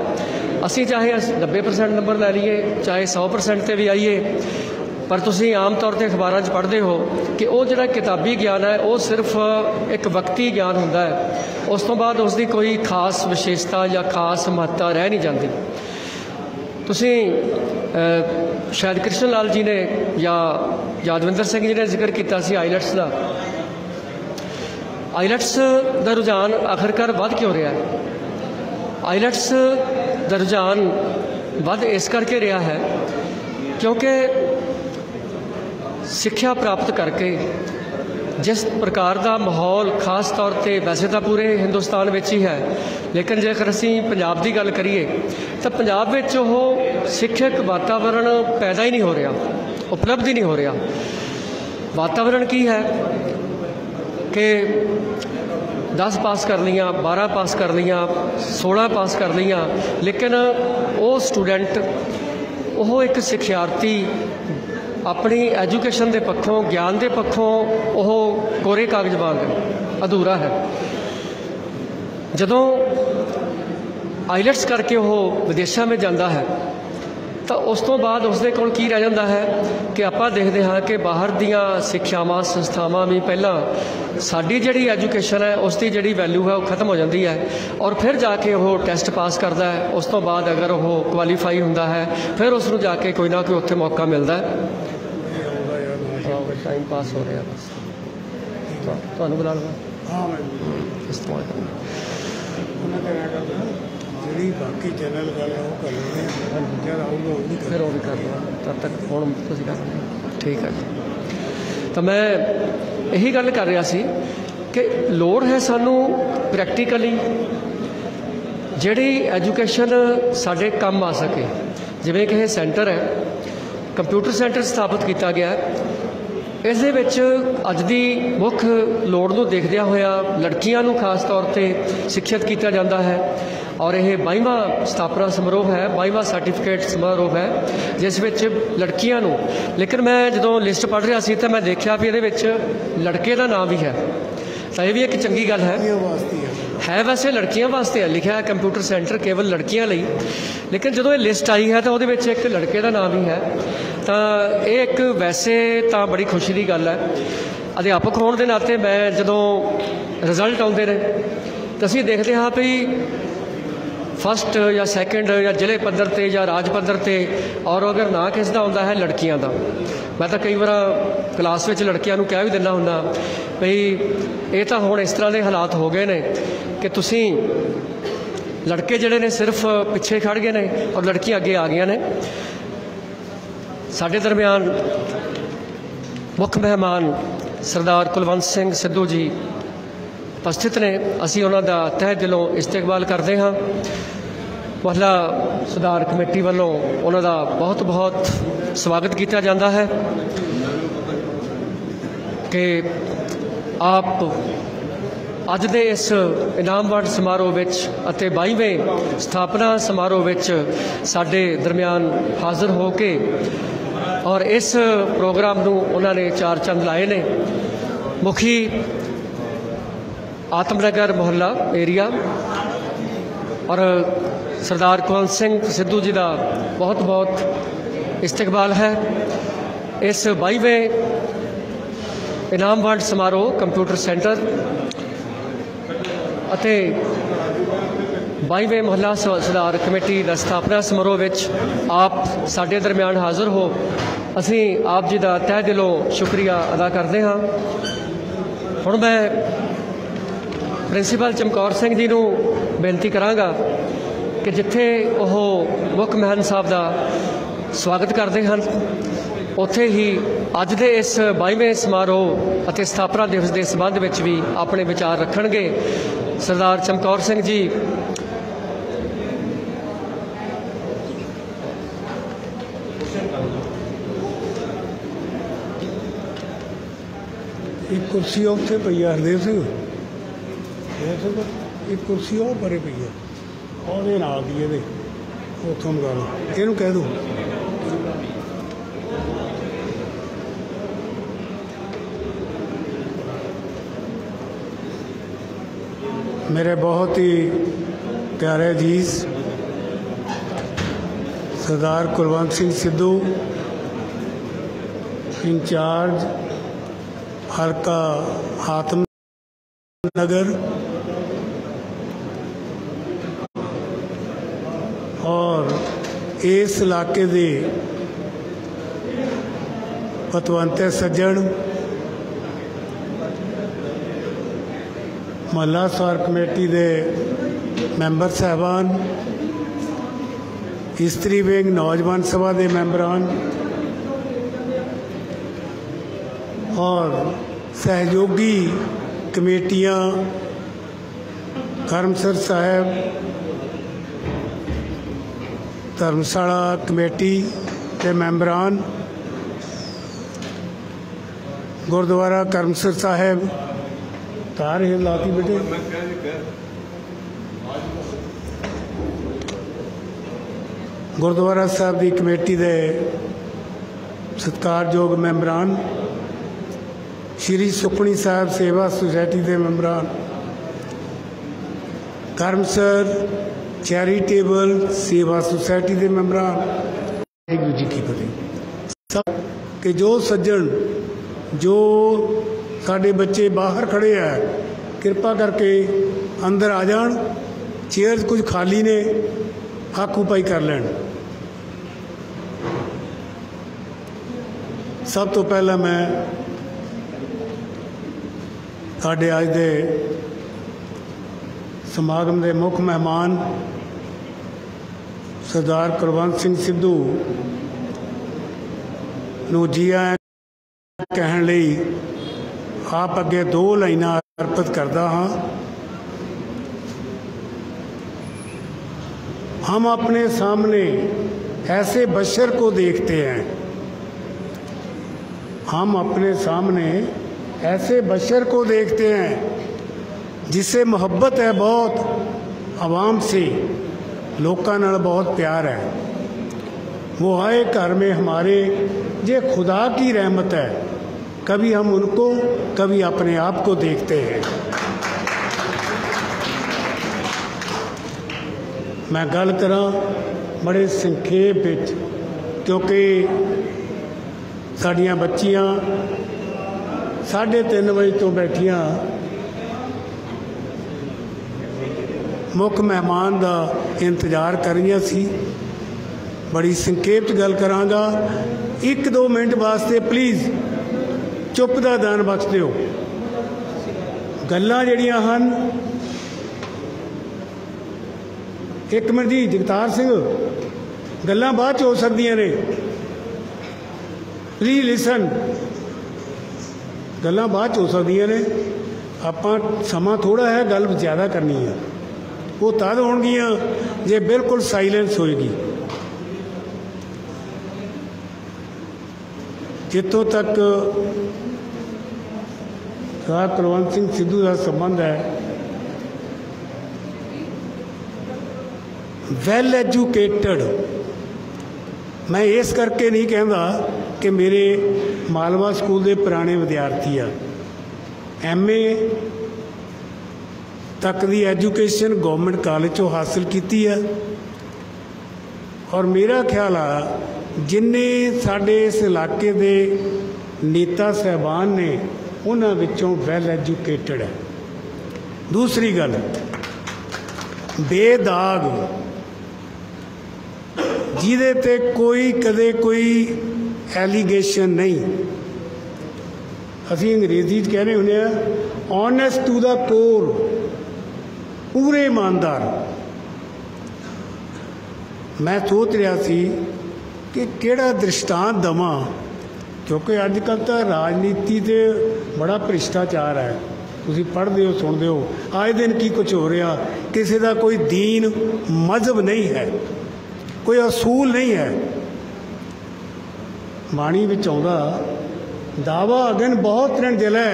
ਅਸੀਂ ਚਾਹੇ 90% ਨੰਬਰ ਲੈ ਲਈਏ ਚਾਹੇ 100% ਤੇ ਵੀ ਆਈਏ, ਪਰ ਤੁਸੀਂ ਆਮ ਤੌਰ ਤੇ ਅਖਬਾਰਾਂ 'ਚ ਪੜ੍ਹਦੇ ਹੋ ਕਿ ਉਹ ਜਿਹੜਾ ਕਿਤਾਬੀ ਗਿਆਨ ਹੈ ਉਹ ਸਿਰਫ ਇੱਕ ਵਕਤੀ ਗਿਆਨ ਹੁੰਦਾ ਹੈ, ਉਸ ਤੋਂ ਬਾਅਦ ਉਸ ਦੀ ਕੋਈ ਖਾਸ ਵਿਸ਼ੇਸ਼ਤਾ ਜਾਂ ਖਾਸ ਮਹੱਤਤਾ ਰਹਿ ਨਹੀਂ ਜਾਂਦੀ। ਤੁਸੀਂ ਸ਼ਾਇਦ ਕ੍ਰਿਸ਼ਨ ਲਾਲ ਜੀ ਨੇ ਜਾਂ ਯਾਦਵਿੰਦਰ ਸਿੰਘ ਜੀ ਨੇ ਜ਼ਿਕਰ ਕੀਤਾ ਸੀ ਆਈਲੈਟਸ ਦਾ। ਆਈਲੈਟਸ ਦਾ ਰੁਝਾਨ ਆਖਰਕਾਰ ਵੱਧ ਕਿਉਂ ਰਿਹਾ ਹੈ? ਆਈਲੈਟਸ ਦਾ ਰੁਝਾਨ ਵੱਧ ਇਸ ਕਰਕੇ ਰਿਹਾ ਹੈ ਕਿਉਂਕਿ ਸਿੱਖਿਆ ਪ੍ਰਾਪਤ ਕਰਕੇ ਜਿਸ ਪ੍ਰਕਾਰ ਦਾ ਮਾਹੌਲ ਖਾਸ ਤੌਰ ਤੇ ਵੈਸੇ ਤਾਂ ਪੂਰੇ ਹਿੰਦੁਸਤਾਨ ਵਿੱਚ ਹੀ ਹੈ, ਲੇਕਿਨ ਜੇਕਰ ਅਸੀਂ ਪੰਜਾਬ ਦੀ ਗੱਲ ਕਰੀਏ ਤਾਂ ਪੰਜਾਬ ਵਿੱਚ ਉਹ ਸਿੱਖਿਅਕ ਵਾਤਾਵਰਣ ਪੈਦਾ ਹੀ ਨਹੀਂ ਹੋ ਰਿਹਾ, ਉਪਲਬਧ ਹੀ ਨਹੀਂ ਹੋ ਰਿਹਾ। ਵਾਤਾਵਰਣ ਕੀ ਹੈ ਕਿ 10 ਪਾਸ ਕਰ ਲਈਆਂ, 12 ਪਾਸ ਕਰ ਲਈਆਂ, 16 ਪਾਸ ਕਰ ਲਈਆਂ, ਲੇਕਿਨ ਉਹ ਸਟੂਡੈਂਟ ਉਹ ਇੱਕ ਸਿੱਖਿਆਰਥੀ ਆਪਣੀ ਐਜੂਕੇਸ਼ਨ ਦੇ ਪੱਖੋਂ ਗਿਆਨ ਦੇ ਪੱਖੋਂ ਉਹ ਕੋਰੇ ਕਾਗਜ਼ ਵਾਂਗ ਅਧੂਰਾ ਹੈ। ਜਦੋਂ ਆਈਲੈਟਸ ਕਰਕੇ ਉਹ ਵਿਦੇਸ਼ਾਂ ਵਿੱਚ ਜਾਂਦਾ ਹੈ ਤਾਂ ਉਸ ਤੋਂ ਬਾਅਦ ਉਸਦੇ ਕੋਲ ਕੀ ਰਹਿ ਜਾਂਦਾ ਹੈ ਕਿ ਆਪਾਂ ਦੇਖਦੇ ਹਾਂ ਕਿ ਬਾਹਰ ਦੀਆਂ ਸਿੱਖਿਆਵਾਂ ਸੰਸਥਾਵਾਂ ਵੀ ਪਹਿਲਾਂ ਸਾਡੀ ਜਿਹੜੀ ਐਜੂਕੇਸ਼ਨ ਹੈ ਉਸ ਦੀ ਜਿਹੜੀ ਵੈਲਿਊ ਹੈ ਉਹ ਖਤਮ ਹੋ ਜਾਂਦੀ ਹੈ ਔਰ ਫਿਰ ਜਾ ਕੇ ਉਹ ਟੈਸਟ ਪਾਸ ਕਰਦਾ ਹੈ। ਉਸ ਤੋਂ ਬਾਅਦ ਅਗਰ ਉਹ ਕੁਆਲੀਫਾਈ ਹੁੰਦਾ ਹੈ ਫਿਰ ਉਸ ਨੂੰ ਜਾ ਕੇ ਕੋਈ ਨਾ ਕੋਈ ਉੱਥੇ ਮੌਕਾ ਮਿਲਦਾ ਹੈ। ਟਾਈਮ ਪਾਸ ਹੋ ਰਿਹਾ ਬਸ ਤੁਹਾਨੂੰ ਬੁਲਾ ਲਵਾਂ। ਹਾਂ ਮੈਂ ਇਸਤੇਮਾਲ ਕਰਨਾ ਜਿਹੜੀ ਬਾਕੀ ਚੈਨਲ ਗੱਲ ਉਹ ਕਰ ਲੈਂਦੇ ਹਾਂ, ਜਦ ਆਊਗਾ ਉਹ ਵੀ ਫਿਰ ਉਹ ਵੀ ਕਰ ਲਵਾਂ। ਤਦ ਤੱਕ ਹੁਣ ਤੁਸੀਂ ਕਰ ਲਓ, ਠੀਕ ਹੈ ਜੀ। ਤਾਂ ਮੈਂ ਇਹੀ ਗੱਲ ਕਰ ਰਿਹਾ ਸੀ ਕਿ ਲੋੜ ਹੈ ਸਾਨੂੰ ਪ੍ਰੈਕਟੀਕਲੀ ਜਿਹੜੀ ਐਜੂਕੇਸ਼ਨ ਸਾਡੇ ਕੰਮ ਆ ਸਕੇ। ਜਿਵੇਂ ਕਿ ਇਹ ਸੈਂਟਰ ਹੈ, ਕੰਪਿਊਟਰ ਸੈਂਟਰ ਸਥਾਪਿਤ ਕੀਤਾ ਗਿਆ ਹੈ, ਇਸ ਦੇ ਵਿੱਚ ਅੱਜ ਦੀ ਮੁੱਖ ਲੋੜ ਨੂੰ ਦੇਖਦਿਆਂ ਹੋਇਆ ਲੜਕੀਆਂ ਨੂੰ ਖਾਸ ਤੌਰ ਤੇ ਸਿੱਖਿਅਤ ਕੀਤਾ ਜਾਂਦਾ ਹੈ ਔਰ ਇਹ 22ਵਾਂ ਸਥਾਪਨਾ ਸਮਾਰੋਹ ਹੈ, 22ਵਾਂ ਸਰਟੀਫਿਕੇਟ ਸਮਾਰੋਹ ਹੈ ਜਿਸ ਵਿੱਚ ਲੜਕੀਆਂ ਨੂੰ, ਲੇਕਿਨ ਮੈਂ ਜਦੋਂ ਲਿਸਟ ਪੜ੍ਹ ਰਿਹਾ ਸੀ ਤਾਂ ਮੈਂ ਦੇਖਿਆ ਵੀ ਇਹਦੇ ਵਿੱਚ ਲੜਕੇ ਦਾ ਨਾਮ ਵੀ ਹੈ, ਤਾਂ ਇਹ ਵੀ ਇੱਕ ਚੰਗੀ ਗੱਲ ਹੈ। ਵੈਸੇ ਲੜਕੀਆਂ ਵਾਸਤੇ ਹੈ ਲਿਖਿਆ ਹੈ ਕੰਪਿਊਟਰ ਸੈਂਟਰ ਕੇਵਲ ਲੜਕੀਆਂ ਲਈ, ਲੇਕਿਨ ਜਦੋਂ ਇਹ ਲਿਸਟ ਆਈ ਹੈ ਤਾਂ ਉਹਦੇ ਵਿੱਚ ਇੱਕ ਲੜਕੇ ਦਾ ਨਾਮ ਵੀ ਹੈ, ਤਾਂ ਇਹ ਇੱਕ ਵੈਸੇ ਤਾਂ ਬੜੀ ਖੁਸ਼ੀ ਦੀ ਗੱਲ ਹੈ। ਅਧਿਆਪਕ ਹੋਣ ਦੇ ਨਾਤੇ ਮੈਂ ਜਦੋਂ ਰਿਜ਼ਲਟ ਆਉਂਦੇ ਨੇ ਤਾਂ ਅਸੀਂ ਦੇਖਦੇ ਹਾਂ ਵੀ फस्ट या सैकेंड या जिले पद्धर ते या राज पद्धर ते, और अगर ना किस दा हुंदा है लड़कियां दा। मैं तो कई बार क्लास में लड़कियां नूं कह भी दिंदा हुंदा भई ये तो हुण इस तरह के हालात हो गए ने कि तुसीं लड़के जिहड़े ने सिर्फ पिछे खड़ गए ने और लड़कियां अगे आ गई ने। साडे दरम्यान मुख मेहमान सरदार कुलवंत सिंह सिद्धू जी उपस्थित ने, असी उन्हां दा तहे दिलों इस्तकबाल करते हाँ। मोहल्ला सुधार कमेटी वालों उन्हां दा बहुत बहुत स्वागत किया जाता है कि आप अज दे इस इनाम वंड समारोह विच अते 22वें स्थापना समारोह विच साडे दरम्यान हाज़र हो के और इस प्रोग्राम नूं उन्होंने चार चंद लाए ने। मुखी आत्मनगर मोहल्ला एरिया और सरदार कुलवंत सिंह सिद्धू जी का बहुत बहुत इस्तकबाल है। इस 22वें इनाम वंड समारोह कंप्यूटर सेंटर अते 22वें मोहल्ला सुधार कमेटी का स्थापना समारोह विच आप साडे दरम्यान हाज़र हो, असी आप जी का तह दिलों शुक्रिया अदा करते हाँ। हुण मैं प्रिंसीपल चमकौर सिंह जी नूं बेनती करांगा कि जिथे वह मुख मेहमान साहब का स्वागत करते हैं उत्थे ही अज दे इस 22वें समारोह अते स्थापना दिवस के संबंध में भी अपने विचार रखणगे। सरदार चमकौर सिंह जी एक कुर्सी उत्थे पई है हरदेव सिंह, एक कुर्सी और परे पई है ਉਹਦੇ ਨਾਲ ਦੀ ਇਹਦੇ ਉੱਥੋਂ ਮੰਗਾ ਲਓ, ਇਹਨੂੰ ਕਹਿ ਦਿਓ। मेरे बहुत ही प्यारे अजीज सरदार कुलवंत सिंह सिद्धू इंचार्ज हल्का आत्मनगर और इस इलाके दे पतवंते सज्जन मोहल्ला सुधार कमेटी दे मैंबर साहबान, इस्त्री विंग नौजवान सभा के मैंबरान और सहयोगी कमेटियां करमसर साहब धर्मशाला कमेटी के मैंबरान, गुरुद्वारा करमसर साहब तार ही लाती बेटे, गुरुद्वारा साहब की कमेटी के सत्कारयोग मैंबरान, श्री सुखमनी साहब सेवा सोसायटी के मैंबरान, करमसर चैरिटेबल सेवा सोसायटी के मैंबरान, वाहिगुरू जी की फतेह। सब के जो सज्जन जो साडे बच्चे बाहर खड़े हैं कृपा करके अंदर आ जान, चेयर कुछ खाली ने आकूपाई कर लैन। सब तो पहला मैं साडे अज दे समागम के मुख मेहमान सरदार कुलवंत सिंह सिद्धू नूं जी आया कहण लई आप अगे दो लाइनां अर्पित करदा हाँ। हम अपने सामने ऐसे बशर को देखते हैं, हम अपने सामने ऐसे बशर को देखते हैं जिससे मोहब्बत है बहुत, आवाम से लोकां नाल बहुत प्यार है। वो आए घर में हमारे, ये खुदा की रहमत है, कभी हम उनको कभी अपने आप को देखते हैं। मैं गल करा बड़े संखेप विच, क्योंकि साड़ियाँ बच्चियाँ 3:30 बजे तो बैठियाँ मुख मेहमान का इंतज़ार कर रही सी। बड़ी संखेप च गल करांगा, 1-2 मिनट वास्ते प्लीज़ चुप दा दान बख्श दिओ। गल्लां जिहड़ियां हन, एक मिनट जी जगतार सिंह, गल्लां बाद च हो सकदियां ने, प्लीज़ लिसन। गल्लां बाद च हो सकदियां ने, आपां समा थोड़ा है, गल ज़्यादा करनी है। वो तद होणगियां जे बिल्कुल साइलेंस होएगी। जितों तक सरदार कुलवंत सिंह सिद्धू का संबंध है, वैल एजुकेटड, मैं इस करके नहीं कहता कि मेरे मालवा स्कूल के पुराने विद्यार्थी आ। MA तक की एजुकेशन गवर्नमेंट कॉलेज चों हासिल की है, और मेरा ख्याल आ जिन्ने साडे इस इलाके दे नेता साहबान ने उन्हां विचों वैल एजुकेटड है। दूसरी गल, बेदाग, जिहदे ते कोई कदे कोई एलीगेशन नहीं। असीं अंग्रेजी कहने हुंदे आ ऑनेस्ट टू द कोर, पूरे ईमानदार। मैं सोच रहा सी कि किहड़ा दृष्टांत दवां, क्योंकि अजकल तो राजनीति ते बड़ा भ्रिष्टाचार है। तुसीं पढ़दे हो, सुनदे हो, आए दिन की कुछ हो रहा। किसी का कोई दीन मजहब नहीं है, कोई असूल नहीं है। बाणी विच आउंदा, दावा अगन बहुत तृण जलै,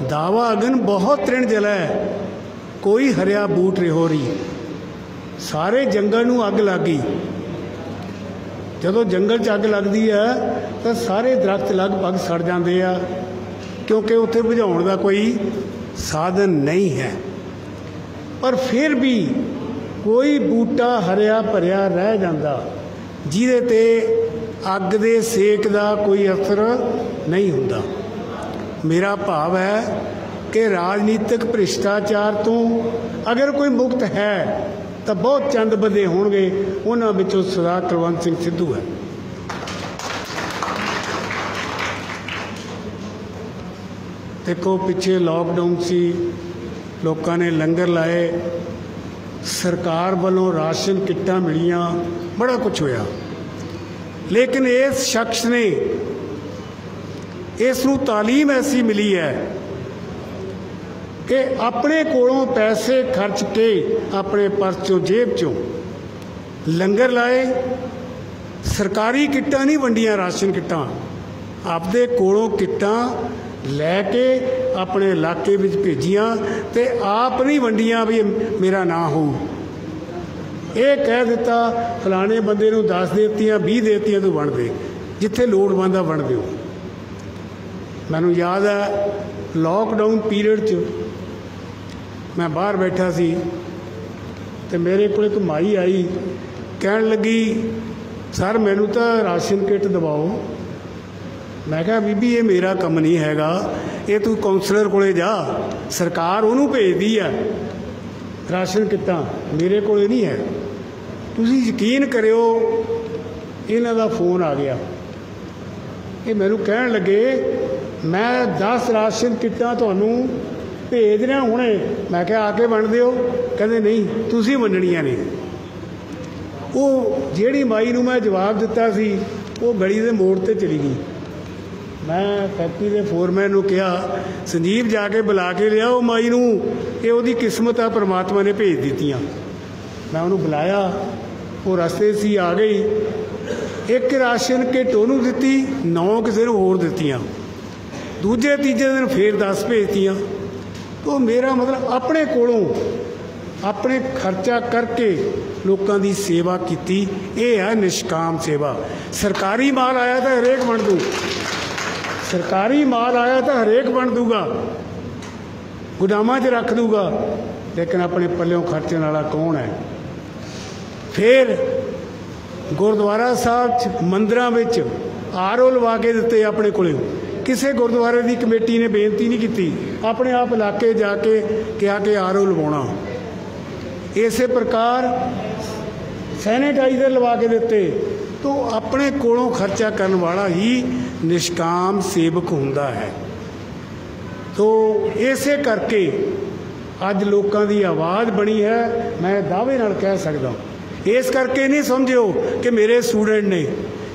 दावा अगन बहुत तृण जलै, कोई हरिया बूट रिहोरी। सारे जंगल नूं अग लग गई। जदों जंगल च अग लगदी है तो सारे दरख्त लगभग सड़ जाते हैं, क्योंकि उत्थे बुझाउण दा कोई साधन नहीं है। पर फिर भी कोई बूटा हरिया भरिया रह जाता, जिहदे ते अग दे सेक दा कोई असर नहीं हुंदा। मेरा भाव है कि राजनीतिक भ्रिष्टाचार तो अगर कोई मुक्त है तो बहुत चंद बंदे होंगे, उन्हां विचों सरदार कुलवंत सिंह सिद्धू है। देखो, पिछे लॉकडाउन सी, लोगों ने लंगर लाए, सरकार वालों राशन किट्टां मिलियां, बड़ा कुछ होया। लेकिन इस शख्स ने, इसनूं तालीम ऐसी मिली है कि अपने कोलों पैसे खर्च के, अपने पर्स चों जेब चों लंगर लाए। सरकारी किट्टां नहीं वंडियां, राशन किट्टां आपदे कोलों किट्टां लैके अपने इलाके विच भेजियां, ते आप नहीं वंडियां भी मेरा ना हो। ये कह दिता फलाने बंदे नूं 10 देतियां, 20 देतियां, तू वंड दे, जिथे लोड़वंद आ वंड दिओ। मैनूं याद है लॉकडाउन पीरियड च मैं बाहर बैठा सी, ते मेरे को एक माई आई, कहन लगी सर मैनू तो राशन किट दवाओ। मैं कहा बीबी ये मेरा कम नहीं हैगा, ये तू कौंसलर कोले जा, सरकार उन्होंने भेजदी है राशन किट्टां, मेरे को नहीं है। तुसीं यकीन करियो, इन्हां दा फोन आ गया, ये मैनू कहन लगे मैं 10 राशन किट्टां तुहानूं भेज रहा हुणे। मैं क्या आके वंड दिओ, कहते नहीं तुसीं वंडणीआं ने। वो जिहड़ी माई नूं मैं जवाब दिता सी, वो गली दे मोड़ ते चली गई। मैं फैक्ट्री के फोरमैन नूं कहा संजीव जाके बुला के लिया वो माई नूं, ये उहदी किस्मत आ, परमात्मा ने भेज दित्तियां। मैं उन्होंने बुलाया, वो रस्ते सी आ गई। एक राशन किट उहनूं दित्ती, 9 किसी नूं होर दित्तियां, दूजे तीजे दिन फिर 10 भेजतियां। तो मेरा मतलब अपने कोलों अपने खर्चा करके लोगों की सेवा की, ये है निष्काम सेवा। सरकारी माल आया तो हरेक वंड दूँ, सरकारी माल आया तो हरेक वंड दूगा, गोदामां 'च रख दूगा, लेकिन अपने पल्लों खर्चने वाला कौन है? फिर गुरुद्वारा साहब मंदिरां विच RO लवा के दिते अपने कोलों। किसी गुरुद्वारे की कमेटी ने बेनती नहीं की, अपने आप इलाके जाके क्या कि RO लवाउणा। इसे प्रकार सैनिटाइजर लवा के दिते। तो अपने कोलों खर्चा करने वाला ही निष्काम सेवक हुंदा है। तो इसे करके अज लोगों की आवाज़ बनी है, मैं दावे नाल कह सकदा। इस करके नहीं समझो कि मेरे स्टूडेंट ने,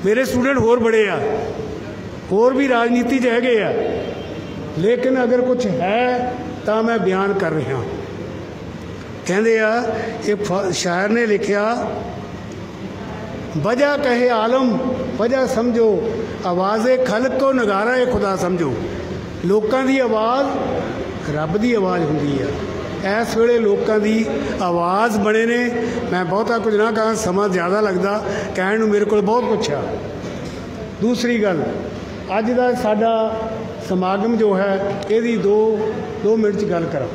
मेरे स्टूडेंट होर बड़े आ, होर भी राजनीति हैगे आ, लेकिन अगर कुछ है तो मैं बयान कर रहा। कहते आ एक शायर ने लिखा, वजह कहे आलम वजह समझो, आवाज़े खलक को नगारा है खुदा समझो। लोगों की आवाज़ रब की आवाज़ होंदी है। इस वेले लोगों की आवाज़ बने ने। मैं बहुता कुछ ना कहा, समा ज़्यादा लगता कहण नूं, मेरे को बहुत कुछ आ। दूसरी गल, अज का साडा समागम जो है यदी दो मिनट च गल करा।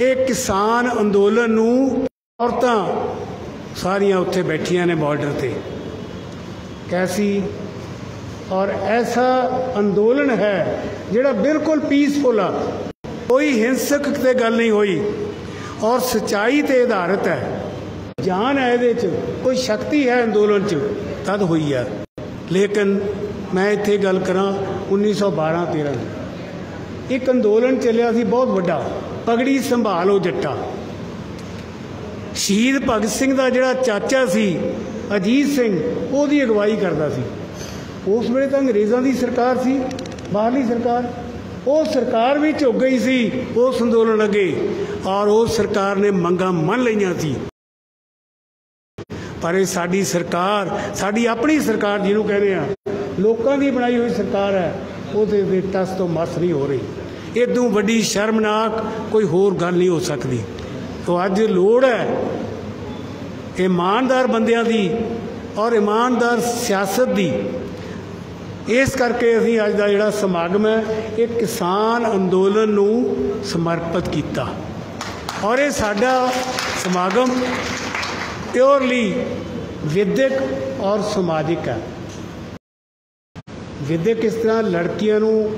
एक किसान अंदोलन नूं औरतां सारियां उत्थे बैठियां ने बॉर्डर ते, कैसी और ऐसा अंदोलन है जिहड़ा बिल्कुल पीसफुल आ, कोई हिंसक ते गल नहीं हुई और सच्चाई ते आधारित है। जान है इहदे च, कोई शक्ति है अंदोलन च तद हुई है। लेकिन मैं इत्थे गल करा 1912-13 एक अंदोलन चलिया सी बहुत वड्डा, पगड़ी संभालो जट्टा। शहीद भगत सिंह का जिहड़ा चाचा सी अजीत सिंह, उसकी अगवाई करता सी। उस वेले तो अंग्रेज़ों की सरकार सी, बाहरली सरकार, वो सरकार भी झुक गई सी उस अंदोलन अगे, और उस सरकार ने मंगां मन लईआं सी। पर साडी सरकार, साडी अपनी सरकार जिन्हों कहने आ, लोगों की बनाई हुई सरकार है, वो टस तो मस नहीं हो रही। इदों वड्डी शर्मनाक कोई होर गल नहीं हो सकती। तो अज लोड़ है ईमानदार बंदियां दी और ईमानदार सियासत दी। इस करके असीं अज दा जिहड़ा समागम है एक किसान अंदोलन नूं समर्पित किया, और ये साडा समागम प्योरली विद्यक और समाजिक है। विद्यक इस तरह लड़कियां नूं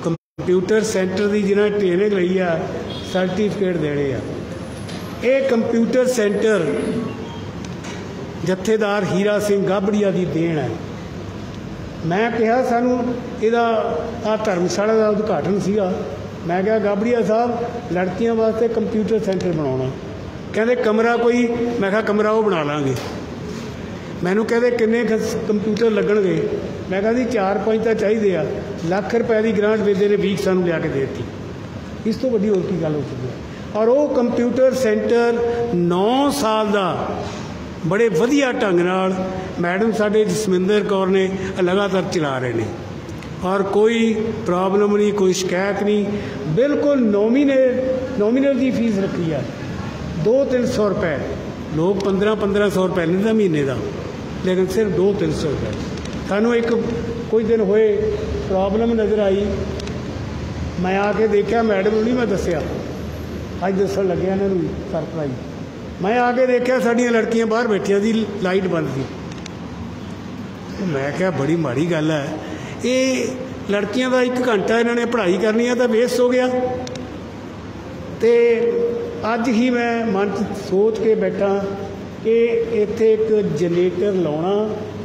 कंप्यूटर सेंटर की जिन्हें ट्रेनिंग लई है सर्टिफिकेट देने आ। ये कंप्यूटर सेंटर जत्थेदार हीरा सिंह गाबड़िया की देन है। मैं कहा सानू इहदा आ धर्मशाला का उद्घाटन सीगा, मैं कहा गाबड़िया साहब लड़कियों वास्ते कंप्यूटर सेंटर बनाना, कहते कमरा कोई, मैं कहा कमरा वो बना लाँगे। मैनू कहते किन्ने कंप्यूटर लगणगे, मैं कहा जी 4-5 तो चाहिए आ। लाख रुपए की ग्रांट वेदे ने 20 सानू लिया के दे दी। इस तो वड्डी होर की गल हो सकती है। और वो कंप्यूटर सेंटर 9 साल का बड़े वधिया ढंग नाल मैडम साडे जसमिंदर कौर ने लगातार चला रहे हैं, और कोई प्रॉब्लम नहीं, कोई शिकायत नहीं। बिल्कुल नॉमिनल की फीस रखी है 200-300 रुपए। लोग 1500-1500 रुपए लेंदा महीने का, लेकिन सिर्फ 200-300 रुपए। सानू एक कुछ दिन होए प्रॉब्लम नज़र आई, मैं आके देखा, मैडम नहीं मैं दसिया, अज दसन लगे इन्होंने सरप्राइज। मैं आके देखा साड़ियाँ लड़कियां बाहर बैठिया सी, लाइट बंद थी। मैं क्या बड़ी माड़ी गल है, ये लड़कियां का 1 घंटा इन्होंने पढ़ाई करनी है तो वेस्ट हो गया। तो अज ही मैं मन सोच के बैठा कि इत्थे एक जनरेटर लाउणा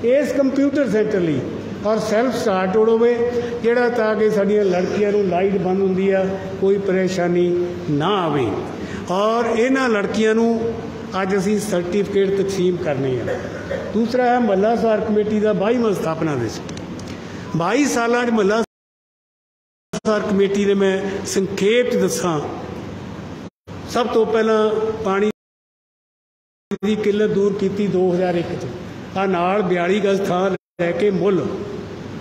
इस कंप्यूटर सेंटर लिए, और सैल्फ स्टार्ट होवे जिहड़ा ताकि साडियां लड़कियां नूं लाइट बंद हुंदी आ कोई परेशानी ना आवे। और इन्हां लड़कियां नूं अज असीं सर्टिफिकेट तकसीम करने हैं। दूसरा है महला सुधार कमेटी का 22वां स्थापना दिवस। 22 साल महला सुधार कमेटी ने मैं संखेप दसां, सब तो पहला पानी की किल्लत दूर की 2001 च, आ नाल 42 गज थां लैके मुल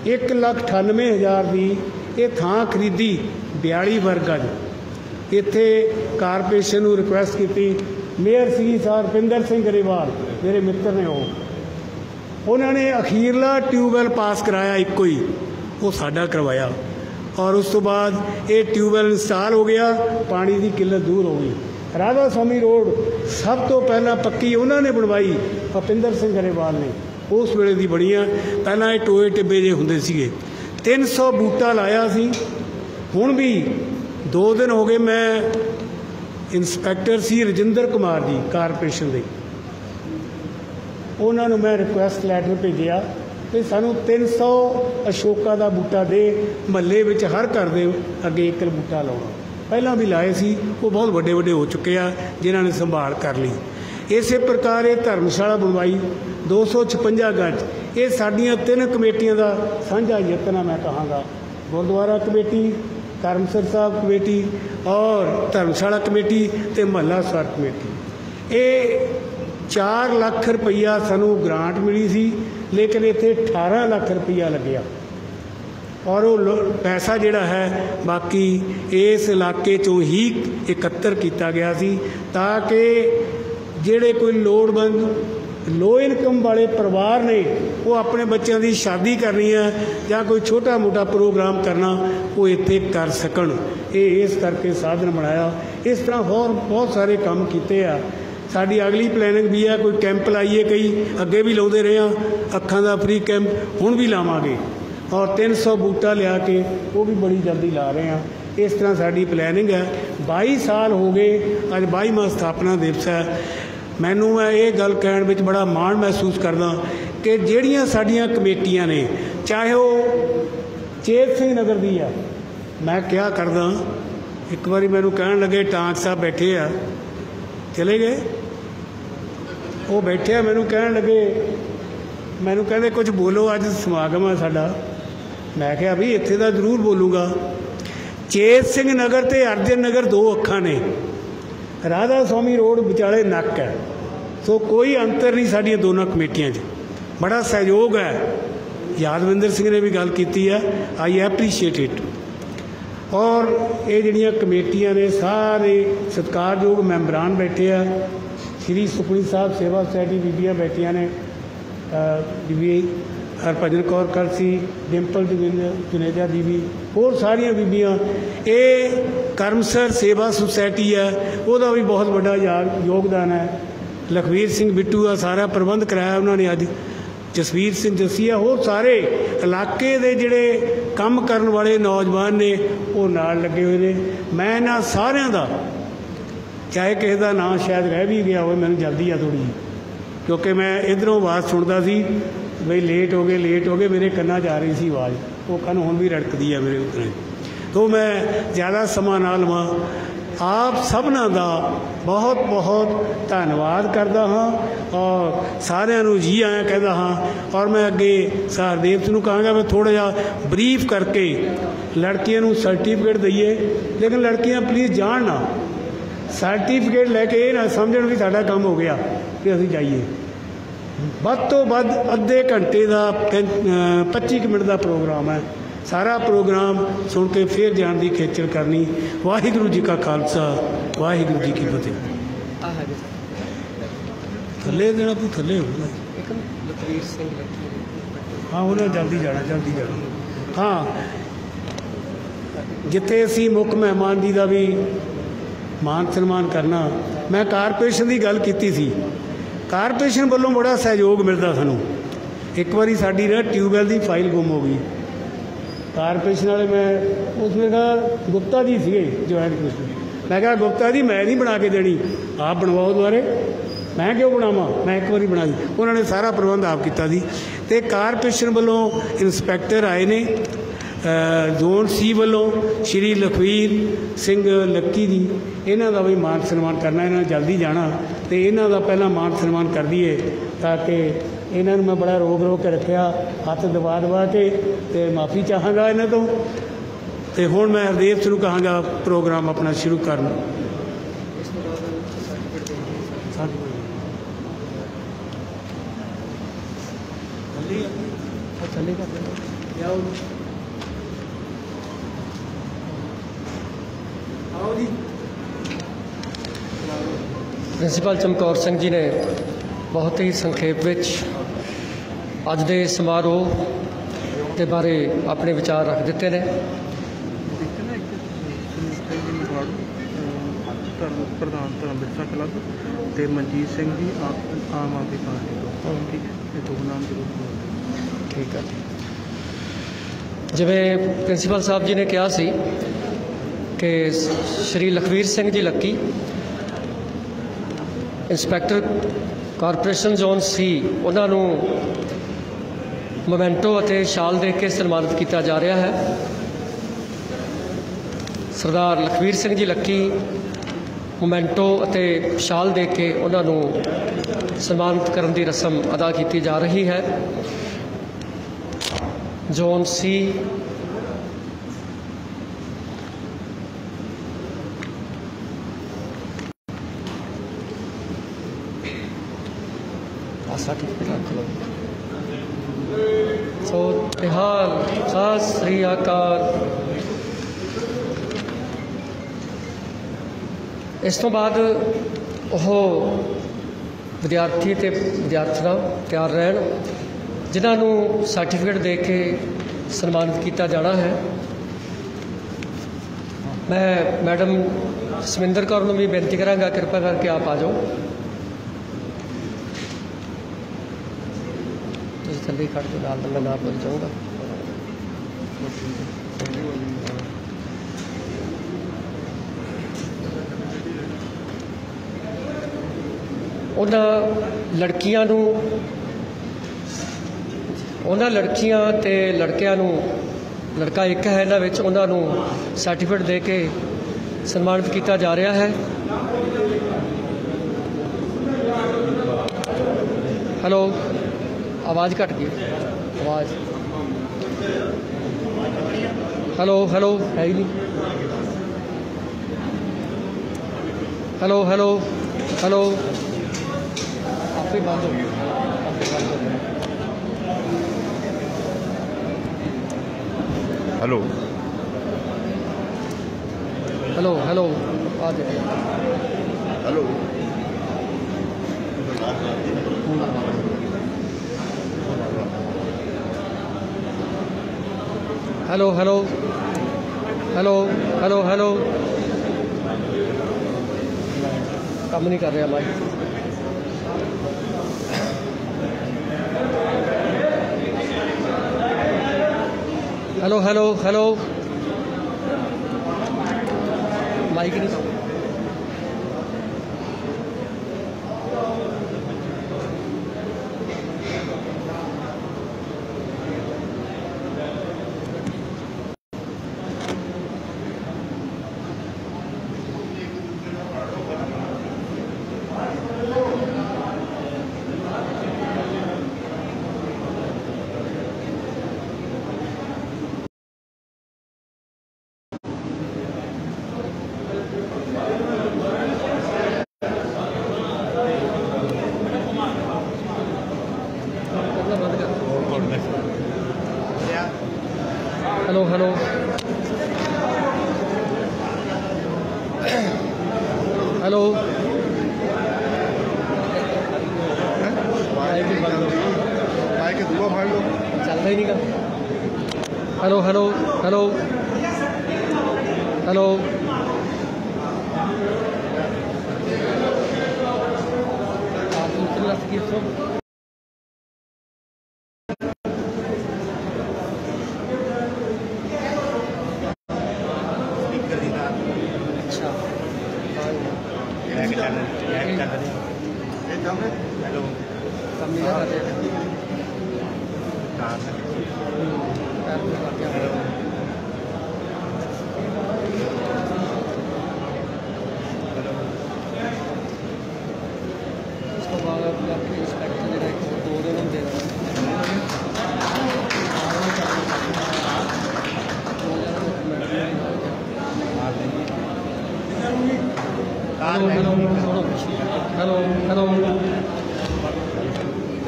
1,98,000 की ये थां खरीदी 42 वर्ग गज। इत्थे कारपोरेशन नूं रिक्वेस्ट की, मेयर सी साहब रपिंदर सिंह गरेवाल मेरे मित्र ने, उन्होंने अखीरला ट्यूबवैल पास कराया एक ही, वो साडा करवाया, और उस तो बाद ये ट्यूबवैल इंस्टॉल हो गया, पानी की किल्लत दूर हो गई। राधा स्वामी रोड सब तो पहला पक्की उन्होंने बनवाई रपिंदर सिंह गरेवाल ने, उस वेले दी बड़ियाँ। पहला ये टोए टिब्बे जे हुंदे सीगे, 300 बूटा लाया सी। हुण भी 2 दिन हो गए मैं ਇੰਸਪੈਕਟਰ ਸੀ ਰਜਿੰਦਰ ਕੁਮਾਰ ਜੀ ਕਾਰਪੋਰੇਸ਼ਨ ਦੇ, ਉਹਨਾਂ ਨੂੰ ਮੈਂ ਰਿਕੁਐਸਟ ਲੈਟਰ ਭੇਜਿਆ ਕਿ ਸਾਨੂੰ 300 ਅਸ਼ੋਕਾ ਦਾ ਬੂਟਾ ਦੇ, ਮਹੱਲੇ ਵਿੱਚ ਹਰ ਘਰ ਦੇ ਅੱਗੇ ਇੱਕ ਬੂਟਾ ਲਾਉਣਾ। ਪਹਿਲਾਂ ਵੀ ਲਾਏ ਸੀ, ਉਹ ਬਹੁਤ ਵੱਡੇ ਵੱਡੇ ਹੋ ਚੁੱਕੇ ਆ ਜਿਨ੍ਹਾਂ ਨੇ ਸੰਭਾਲ ਕਰ ਲਈ। ਇਸੇ ਪ੍ਰਕਾਰ ਇਹ ਧਰਮਸ਼ਾਲਾ ਬਣਵਾਈ 256 ਗਜ। ਇਹ ਸਾਡੀਆਂ 3 ਕਮੇਟੀਆਂ ਦਾ ਸਾਂਝਾ ਯਤਨ ਆ, ਮੈਂ ਕਹਾਂਗਾ, ਗੁਰਦੁਆਰਾ ਕਮੇਟੀ, ਕਰਮਸਰ ਸਾਹਿਬ ਕਮੇਟੀ ਔਰ ਧਰਮਸ਼ਾਲਾ ਕਮੇਟੀ ਤੇ ਮਹੱਲਾ ਸਵਾਰ ਕਮੇਟੀ। ਇਹ 4 ਲੱਖ ਰੁਪਈਆ ਸਾਨੂੰ ਗ੍ਰਾਂਟ ਮਿਲੀ ਸੀ, ਲੇਕਿਨ ਇੱਥੇ 18 ਲੱਖ ਰੁਪਈਆ ਲੱਗਿਆ ਔਰ ਉਹ ਪੈਸਾ ਜਿਹੜਾ ਹੈ ਬਾਕੀ ਇਸ ਇਲਾਕੇ 'ਚੋਂ ਹੀ ਇਕੱਤਰ ਕੀਤਾ ਗਿਆ ਸੀ, ਤਾਂ ਕਿ ਜਿਹੜੇ ਕੋਈ ਲੋੜਵੰਦ ਲੋ ਇਨਕਮ ਵਾਲੇ ਪਰਿਵਾਰ ਨੇ ਉਹ ਆਪਣੇ ਬੱਚਿਆਂ ਦੀ ਸ਼ਾਦੀ ਕਰਨੀ ਹੈ ਜਾਂ ਕੋਈ ਛੋਟਾ ਮੋਟਾ ਪ੍ਰੋਗਰਾਮ ਕਰਨਾ, ਉਹ ਇੱਥੇ ਕਰ ਸਕਣ। ਇਹ ਇਸ ਕਰਕੇ ਸਾਧਨ ਬਣਾਇਆ। ਇਸ ਤਰ੍ਹਾਂ ਹੋਰ ਬਹੁਤ ਸਾਰੇ ਕੰਮ ਕੀਤੇ ਆ। ਸਾਡੀ ਅਗਲੀ ਪਲੈਨਿੰਗ ਵੀ ਹੈ, ਕੋਈ ਕੈਂਪ ਲਾਈਏ, ਕਈ ਅੱਗੇ ਵੀ ਲਾਉਂਦੇ ਰਹੇ ਹਾਂ, ਅੱਖਾਂ ਦਾ ਫ੍ਰੀ ਕੈਂਪ ਹੁਣ ਵੀ ਲਾਵਾਂਗੇ ਔਰ 300 ਬੂਟਾ ਲਿਆ ਕੇ ਉਹ ਵੀ ਬੜੀ ਜਲਦੀ ਲਾ ਰਹੇ ਹਾਂ। ਇਸ ਤਰ੍ਹਾਂ ਸਾਡੀ ਪਲੈਨਿੰਗ ਹੈ। 22 ਸਾਲ ਹੋ ਗਏ, ਅੱਜ 22ਵਾਂ ਸਥਾਪਨਾ ਦਿਵਸ ਹੈ। ਮੈਨੂੰ ਮੈਂ ਇਹ ਗੱਲ ਕਹਿਣ ਵਿੱਚ ਬੜਾ ਮਾਣ ਮਹਿਸੂਸ ਕਰਦਾ ਕਿ ਜਿਹੜੀਆਂ ਸਾਡੀਆਂ ਕਮੇਟੀਆਂ ਨੇ, ਚਾਹੇ ਉਹ ਚੇਤ ਸਿੰਘ ਨਗਰ ਦੀ ਆ, ਮੈਂ ਕਿਹਾ ਕਰਦਾ, ਇੱਕ ਵਾਰੀ ਮੈਨੂੰ ਕਹਿਣ ਲੱਗੇ ਟਾਂਕ ਸਾਹਿਬ ਬੈਠੇ ਆ, ਚਲੇ ਗਏ, ਉਹ ਬੈਠੇ ਆ, ਮੈਨੂੰ ਕਹਿਣ ਲੱਗੇ, ਮੈਨੂੰ ਕਹਿੰਦੇ ਕੁਝ ਬੋਲੋ, ਅੱਜ ਸਮਾਗਮ ਆ ਸਾਡਾ। ਮੈਂ ਕਿਹਾ ਵੀ ਇੱਥੇ ਤਾਂ ਜ਼ਰੂਰ ਬੋਲੂਗਾ। ਚੇਤ ਸਿੰਘ ਨਗਰ ਤੇ ਅਰਜਨ ਨਗਰ 2 ਅੱਖਾਂ ਨੇ, ਰਾਧਾ ਸਵਾਮੀ ਰੋਡ ਵਿਚਾਲੇ ਨੱਕ ਹੈ, ਸੋ ਕੋਈ ਅੰਤਰ ਨਹੀਂ ਸਾਡੀਆਂ ਦੋਨਾਂ ਕਮੇਟੀਆਂ 'ਚ। ਬੜਾ ਸਹਿਯੋਗ ਹੈ। ਯਾਦਵਿੰਦਰ ਸਿੰਘ ਨੇ ਵੀ ਗੱਲ ਕੀਤੀ ਹੈ, ਆਈ ਐਪਰੀਸ਼ੀਏਟ ਇਟ। ਔਰ ਇਹ ਜਿਹੜੀਆਂ ਕਮੇਟੀਆਂ ਨੇ ਸਾਰੇ ਸਤਿਕਾਰਯੋਗ ਮੈਂਬਰਾਨ ਬੈਠੇ ਆ। ਸ਼੍ਰੀ ਸੁਖਮਨੀ ਸਾਹਿਬ ਸੇਵਾ ਸੁਸਾਇਟੀ ਬੀਬੀਆਂ ਬੈਠੀਆਂ ਨੇ, ਬੀਬੀ ਹਰਭਜਨ ਕੌਰ ਕਲਸੀ, ਡਿੰਪਲ ਜੁਨੇਜਾ ਬੀਬੀ, ਹੋਰ ਸਾਰੀਆਂ ਬੀਬੀਆਂ। ਇਹ ਕਰਮਸਰ ਸੇਵਾ ਸੁਸਾਇਟੀ ਹੈ, ਉਹਦਾ ਵੀ ਬਹੁਤ ਵੱਡਾ ਯੋਗਦਾਨ ਹੈ। ਲਖਵੀਰ ਸਿੰਘ ਬਿੱਟੂ ਦਾ ਸਾਰਾ ਪ੍ਰਬੰਧ ਕਰਾਇਆ ਉਹਨਾਂ ਨੇ ਅੱਜ। ਜਸਵੀਰ ਸਿੰਘ ਜੱਸੀਆ, ਹੋਰ ਸਾਰੇ ਇਲਾਕੇ ਦੇ ਜਿਹੜੇ ਕੰਮ ਕਰਨ ਵਾਲੇ ਨੌਜਵਾਨ ਨੇ ਉਹ ਨਾਲ ਲੱਗੇ ਹੋਏ ਨੇ। ਮੈਂ ਇਹਨਾਂ ਸਾਰਿਆਂ ਦਾ, ਚਾਹੇ ਕਿਸੇ ਦਾ ਨਾਂ ਸ਼ਾਇਦ ਰਹਿ ਵੀ ਗਿਆ ਹੋਵੇ, ਮੈਨੂੰ ਜਲਦੀ ਆ ਥੋੜ੍ਹੀ ਜਿਹੀ, ਕਿਉਂਕਿ ਮੈਂ ਇੱਧਰੋਂ ਆਵਾਜ਼ ਸੁਣਦਾ ਸੀ ਬਈ ਲੇਟ ਹੋ ਗਏ, ਲੇਟ ਹੋ ਗਏ, ਮੇਰੇ ਕੰਨਾਂ 'ਚ ਆ ਰਹੀ ਸੀ ਆਵਾਜ਼, ਉਹ ਕੰਨ ਹੁਣ ਵੀ ਰੜਕਦੀ ਆ ਮੇਰੇ ਉੱਤੇ। ਤੋਂ ਮੈਂ ਜ਼ਿਆਦਾ ਸਮਾਂ ਨਾ ਲਵਾਂ। ਆਪ ਸਭਨਾਂ ਦਾ ਬਹੁਤ ਬਹੁਤ ਧੰਨਵਾਦ ਕਰਦਾ ਹਾਂ ਔਰ ਸਾਰਿਆਂ ਨੂੰ ਜੀ ਆਇਆਂ ਕਹਿੰਦਾ ਹਾਂ। ਔਰ ਮੈਂ ਅੱਗੇ ਸਰਦੇਵ ਨੂੰ ਕਹਾਂਗਾ ਮੈਂ ਥੋੜ੍ਹਾ ਜਿਹਾ ਬਰੀਫ ਕਰਕੇ ਲੜਕੀਆਂ ਨੂੰ ਸਰਟੀਫਿਕੇਟ ਦਈਏ, ਲੇਕਿਨ ਲੜਕੀਆਂ ਪਲੀਜ਼ ਜਾਣ ਨਾ, ਸਰਟੀਫਿਕੇਟ ਲੈ ਕੇ ਇਹ ਨਾ ਸਮਝਣ ਵੀ ਸਾਡਾ ਕੰਮ ਹੋ ਗਿਆ ਕਿ ਅਸੀਂ ਜਾਈਏ। ਵੱਧ ਤੋਂ ਵੱਧ ਅੱਧੇ ਘੰਟੇ ਦਾ 25 ਮਿੰਟ ਦਾ ਪ੍ਰੋਗਰਾਮ ਹੈ। ਸਾਰਾ ਪ੍ਰੋਗਰਾਮ ਸੁਣ ਕੇ ਫਿਰ ਜਾਣ ਦੀ ਖੇਚਲ ਕਰਨੀ। ਵਾਹਿਗੁਰੂ ਜੀ ਕਾ ਖਾਲਸਾ, ਵਾਹਿਗੁਰੂ ਜੀ ਕੀ ਫਤਿਹ। ਥੱਲੇ ਦੇਣਾ ਤੂੰ, ਥੱਲੇ ਹੋਣਾ। ਹਾਂ, ਉਹਨਾਂ ਜਲਦੀ ਜਾਣਾ, ਜਲਦੀ ਜਾਣਾ। ਹਾਂ, ਜਿੱਥੇ ਅਸੀਂ ਮੁੱਖ ਮਹਿਮਾਨ ਜੀ ਦਾ ਵੀ ਮਾਨ ਸਨਮਾਨ ਕਰਨਾ, ਮੈਂ ਕਾਰਪੋਰੇਸ਼ਨ ਦੀ ਗੱਲ ਕੀਤੀ ਸੀ। ਕਾਰਪੋਰੇਸ਼ਨ ਵੱਲੋਂ ਬੜਾ ਸਹਿਯੋਗ ਮਿਲਦਾ ਸਾਨੂੰ। ਇੱਕ ਵਾਰੀ ਸਾਡੀ ਨਾ ਟਿਊਬਵੈੱਲ ਦੀ ਫਾਈਲ ਗੁੰਮ ਹੋ ਗਈ। ਕਾਰਪੋਰੇਸ਼ਨ ਵਾਲੇ, ਮੈਂ ਉਸ ਵੇਲੇ ਕਿਹਾ ਗੁਪਤਾ ਜੀ ਸੀਗੇ ਜੁਆਇੰਟ ਕਮਿਸ਼ਨਰ, ਮੈਂ ਕਿਹਾ ਗੁਪਤਾ ਜੀ ਮੈਂ ਨਹੀਂ ਬਣਾ ਕੇ ਦੇਣੀ, ਆਪ ਬਣਵਾਓ ਦੁਬਾਰੇ। ਮੈਂ ਕਿਉਂ ਬਣਾਵਾਂ, ਮੈਂ ਇੱਕ ਵਾਰੀ ਬਣਾ ਦਿੱਤੀ। ਉਹਨਾਂ ਨੇ ਸਾਰਾ ਪ੍ਰਬੰਧ ਆਪ ਕੀਤਾ ਸੀ। ਅਤੇ ਕਾਰਪੋਰੇਸ਼ਨ ਵੱਲੋਂ ਇੰਸਪੈਕਟਰ ਆਏ ਨੇ, ਜ਼ੋਨ ਸੀ ਵੱਲੋਂ ਸ਼੍ਰੀ ਲਖਵੀਰ ਸਿੰਘ ਲੱਕੀ ਜੀ, ਇਹਨਾਂ ਦਾ ਵੀ ਮਾਨ ਸਨਮਾਨ ਕਰਨਾ। ਇਹਨਾਂ ਨੇ ਜਲਦੀ ਜਾਣਾ ਅਤੇ ਇਹਨਾਂ ਦਾ ਪਹਿਲਾਂ ਮਾਨ ਸਨਮਾਨ ਕਰ ਦਈਏ, ਤਾਂ ਕਿ ਇਹਨਾਂ ਨੂੰ ਮੈਂ ਬੜਾ ਰੋਕ ਕੇ ਰੱਖਿਆ, ਹੱਥ ਦਬਾ ਕੇ, ਅਤੇ ਮਾਫੀ ਚਾਹਾਂਗਾ ਇਹਨਾਂ ਤੋਂ। ਅਤੇ ਹੁਣ ਮੈਂ ਹਰਦੇਵ ਸਿੰਘ ਨੂੰ ਕਹਾਂਗਾ ਪ੍ਰੋਗਰਾਮ ਆਪਣਾ ਸ਼ੁਰੂ ਕਰਨ। ਪ੍ਰਿੰਸੀਪਲ ਚਮਕੌਰ ਸਿੰਘ ਜੀ ਨੇ ਬਹੁਤ ਹੀ ਸੰਖੇਪ ਵਿੱਚ ਅੱਜ ਦੇ ਸਮਾਰੋਹ ਦੇ ਬਾਰੇ ਆਪਣੇ ਵਿਚਾਰ ਰੱਖ ਦਿੱਤੇ ਨੇ। ਪ੍ਰਧਾਨ ਧਰਮ ਵਿਰਸਾ ਕਲੱਬ ਤੇ ਮਨਜੀਤ ਸਿੰਘ ਜੀ ਆਮ ਆਦਮੀ ਪਾਰਟੀ ਤੋਂ। ਠੀਕ ਹੈ, ਇਹ ਦੋ ਨਾਮ ਜ਼ਰੂਰ ਬੋਲੋ। ਠੀਕ ਹੈ। ਜਿਵੇਂ ਪ੍ਰਿੰਸੀਪਲ ਸਾਹਿਬ ਜੀ ਨੇ ਕਿਹਾ ਸੀ ਕਿ ਸ਼੍ਰੀ Lakhvir Singh ji Lucky inspector corporation zone ਸੀ ਉਹਨਾਂ ਨੂੰ ਮੋਮੈਂਟੋ ਅਤੇ ਸ਼ਾਲ ਦੇ ਕੇ ਸਨਮਾਨਿਤ ਕੀਤਾ ਜਾ ਰਿਹਾ ਹੈ। ਸਰਦਾਰ ਲਖਵੀਰ ਸਿੰਘ ਜੀ ਲੱਕੀ ਮੋਮੈਂਟੋ ਅਤੇ ਸ਼ਾਲ ਦੇ ਕੇ ਉਹਨਾਂ ਨੂੰ ਸਨਮਾਨਿਤ ਕਰਨ ਦੀ ਰਸਮ ਅਦਾ ਕੀਤੀ ਜਾ ਰਹੀ ਹੈ। ਜ਼ੋਨ ਸੀ ਸੋ ਤਿਹਾਲ ਸਤਿ ਸ੍ਰੀ ਅਕਾਲ। ਇਸ ਤੋਂ ਬਾਅਦ ਉਹ ਵਿਦਿਆਰਥੀ ਅਤੇ ਵਿਦਿਆਰਥਣਾਂ ਤਿਆਰ ਰਹਿਣ ਜਿਨ੍ਹਾਂ ਨੂੰ ਸਰਟੀਫਿਕੇਟ ਦੇ ਕੇ ਸਨਮਾਨਿਤ ਕੀਤਾ ਜਾਣਾ ਹੈ। ਮੈਂ ਮੈਡਮ ਜਸਵਿੰਦਰ ਕੌਰ ਨੂੰ ਵੀ ਬੇਨਤੀ ਕਰਾਂਗਾ ਕਿਰਪਾ ਕਰਕੇ ਆਪ ਆ ਜਾਓ। ਤੁਸੀਂ ਥੱਲੇ ਖੜ੍ਹ ਕੇ ਨਾਲ ਮੈਂ ਨਾ ਭੁੱਲ ਜਾਊਂਗਾ। ਉਹਨਾਂ ਲੜਕੀਆਂ ਅਤੇ ਲੜਕਿਆਂ ਨੂੰ, ਲੜਕਾ ਇੱਕ ਹੈ ਇਹਨਾਂ ਵਿੱਚ, ਉਹਨਾਂ ਨੂੰ ਸਰਟੀਫਿਕੇਟ ਦੇ ਕੇ ਸਨਮਾਨਿਤ ਕੀਤਾ ਜਾ ਰਿਹਾ ਹੈ। ਹੈਲੋ, ਆਵਾਜ਼ ਘੱਟ ਗਈ, ਆਵਾਜ਼ ਹੈਲੋ ਹੈਲੋ ਹੈ ਹੀ ਨਹੀਂ। ਹੈਲੋ ਹੈਲੋ ਹੈਲੋ ਆਪੇ ਬੰਦ ਹੋ ਗਈ। हेलो हेलो हेलो आ जाए। Hello hello hello hello hello hello काम नहीं कर रहा mic. Hello hello hello mic नहीं। हेलो हेलो हेलो चलता ही नहीं का। Hello hello hello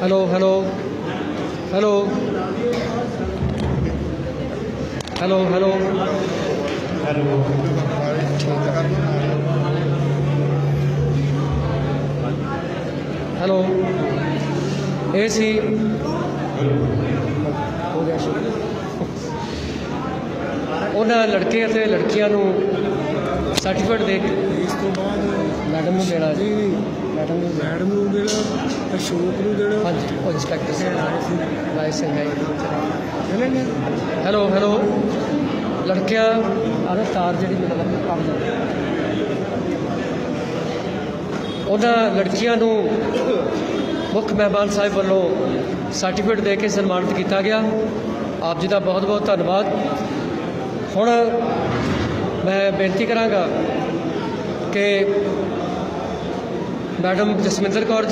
hello hello hello hello hello hello hello A C हो गया शुरू। उन्होंने लड़के ਅਤੇ ਲੜਕੀਆਂ ਨੂੰ ਸਰਟੀਫਿਕੇਟ ਦੇ ਕੇ ਇਸ ਤੋਂ ਬਾਅਦ ਮੈਡਮ ਨੂੰ ਦੇਣਾ ਜੀ। मैडम ਨੂੰ देना, अशोक ਨੂੰ देना। हाँ जी, और इंस्पेक्टर से राय सिंह है। हेलो हेलो लड़कियां आना तार जी मतलब काम ਉਹਨਾਂ ਲੜਕੀਆਂ ਨੂੰ ਮੁੱਖ ਮਹਿਮਾਨ ਸਾਹਿਬ ਵੱਲੋਂ ਸਰਟੀਫਿਕੇਟ ਦੇ ਕੇ ਸਨਮਾਨਿਤ ਕੀਤਾ ਗਿਆ। ਆਪ ਜੀ ਦਾ ਬਹੁਤ ਬਹੁਤ ਧੰਨਵਾਦ। ਹੁਣ ਮੈਂ ਬੇਨਤੀ ਕਰਾਂਗਾ ਕਿ ਮੈਡਮ ਜਸਵਿੰਦਰ ਕੌਰ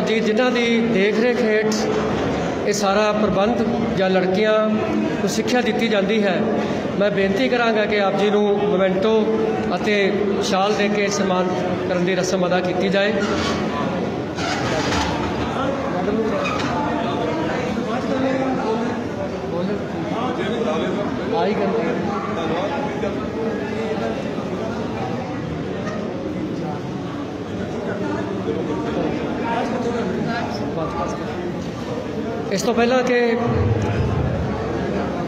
ਜੀ ਜਿਨ੍ਹਾਂ ਦੀ ਦੇਖ ਰੇਖ ਹੇਠ ਇਹ ਸਾਰਾ ਪ੍ਰਬੰਧ ਜਾਂ ਲੜਕੀਆਂ ਨੂੰ ਸਿੱਖਿਆ ਦਿੱਤੀ ਜਾਂਦੀ ਹੈ, ਮੈਂ ਬੇਨਤੀ ਕਰਾਂਗਾ ਕਿ ਆਪ ਜੀ ਨੂੰ ਮੋਮੈਂਟੋ ਅਤੇ ਸ਼ਾਲ ਦੇ ਕੇ ਸਨਮਾਨ ਕਰਨ ਦੀ ਰਸਮ ਅਦਾ ਕੀਤੀ ਜਾਏ। ਆਈ ਕਰਦੇ ਇਸ ਤੋਂ ਪਹਿਲਾਂ ਕਿ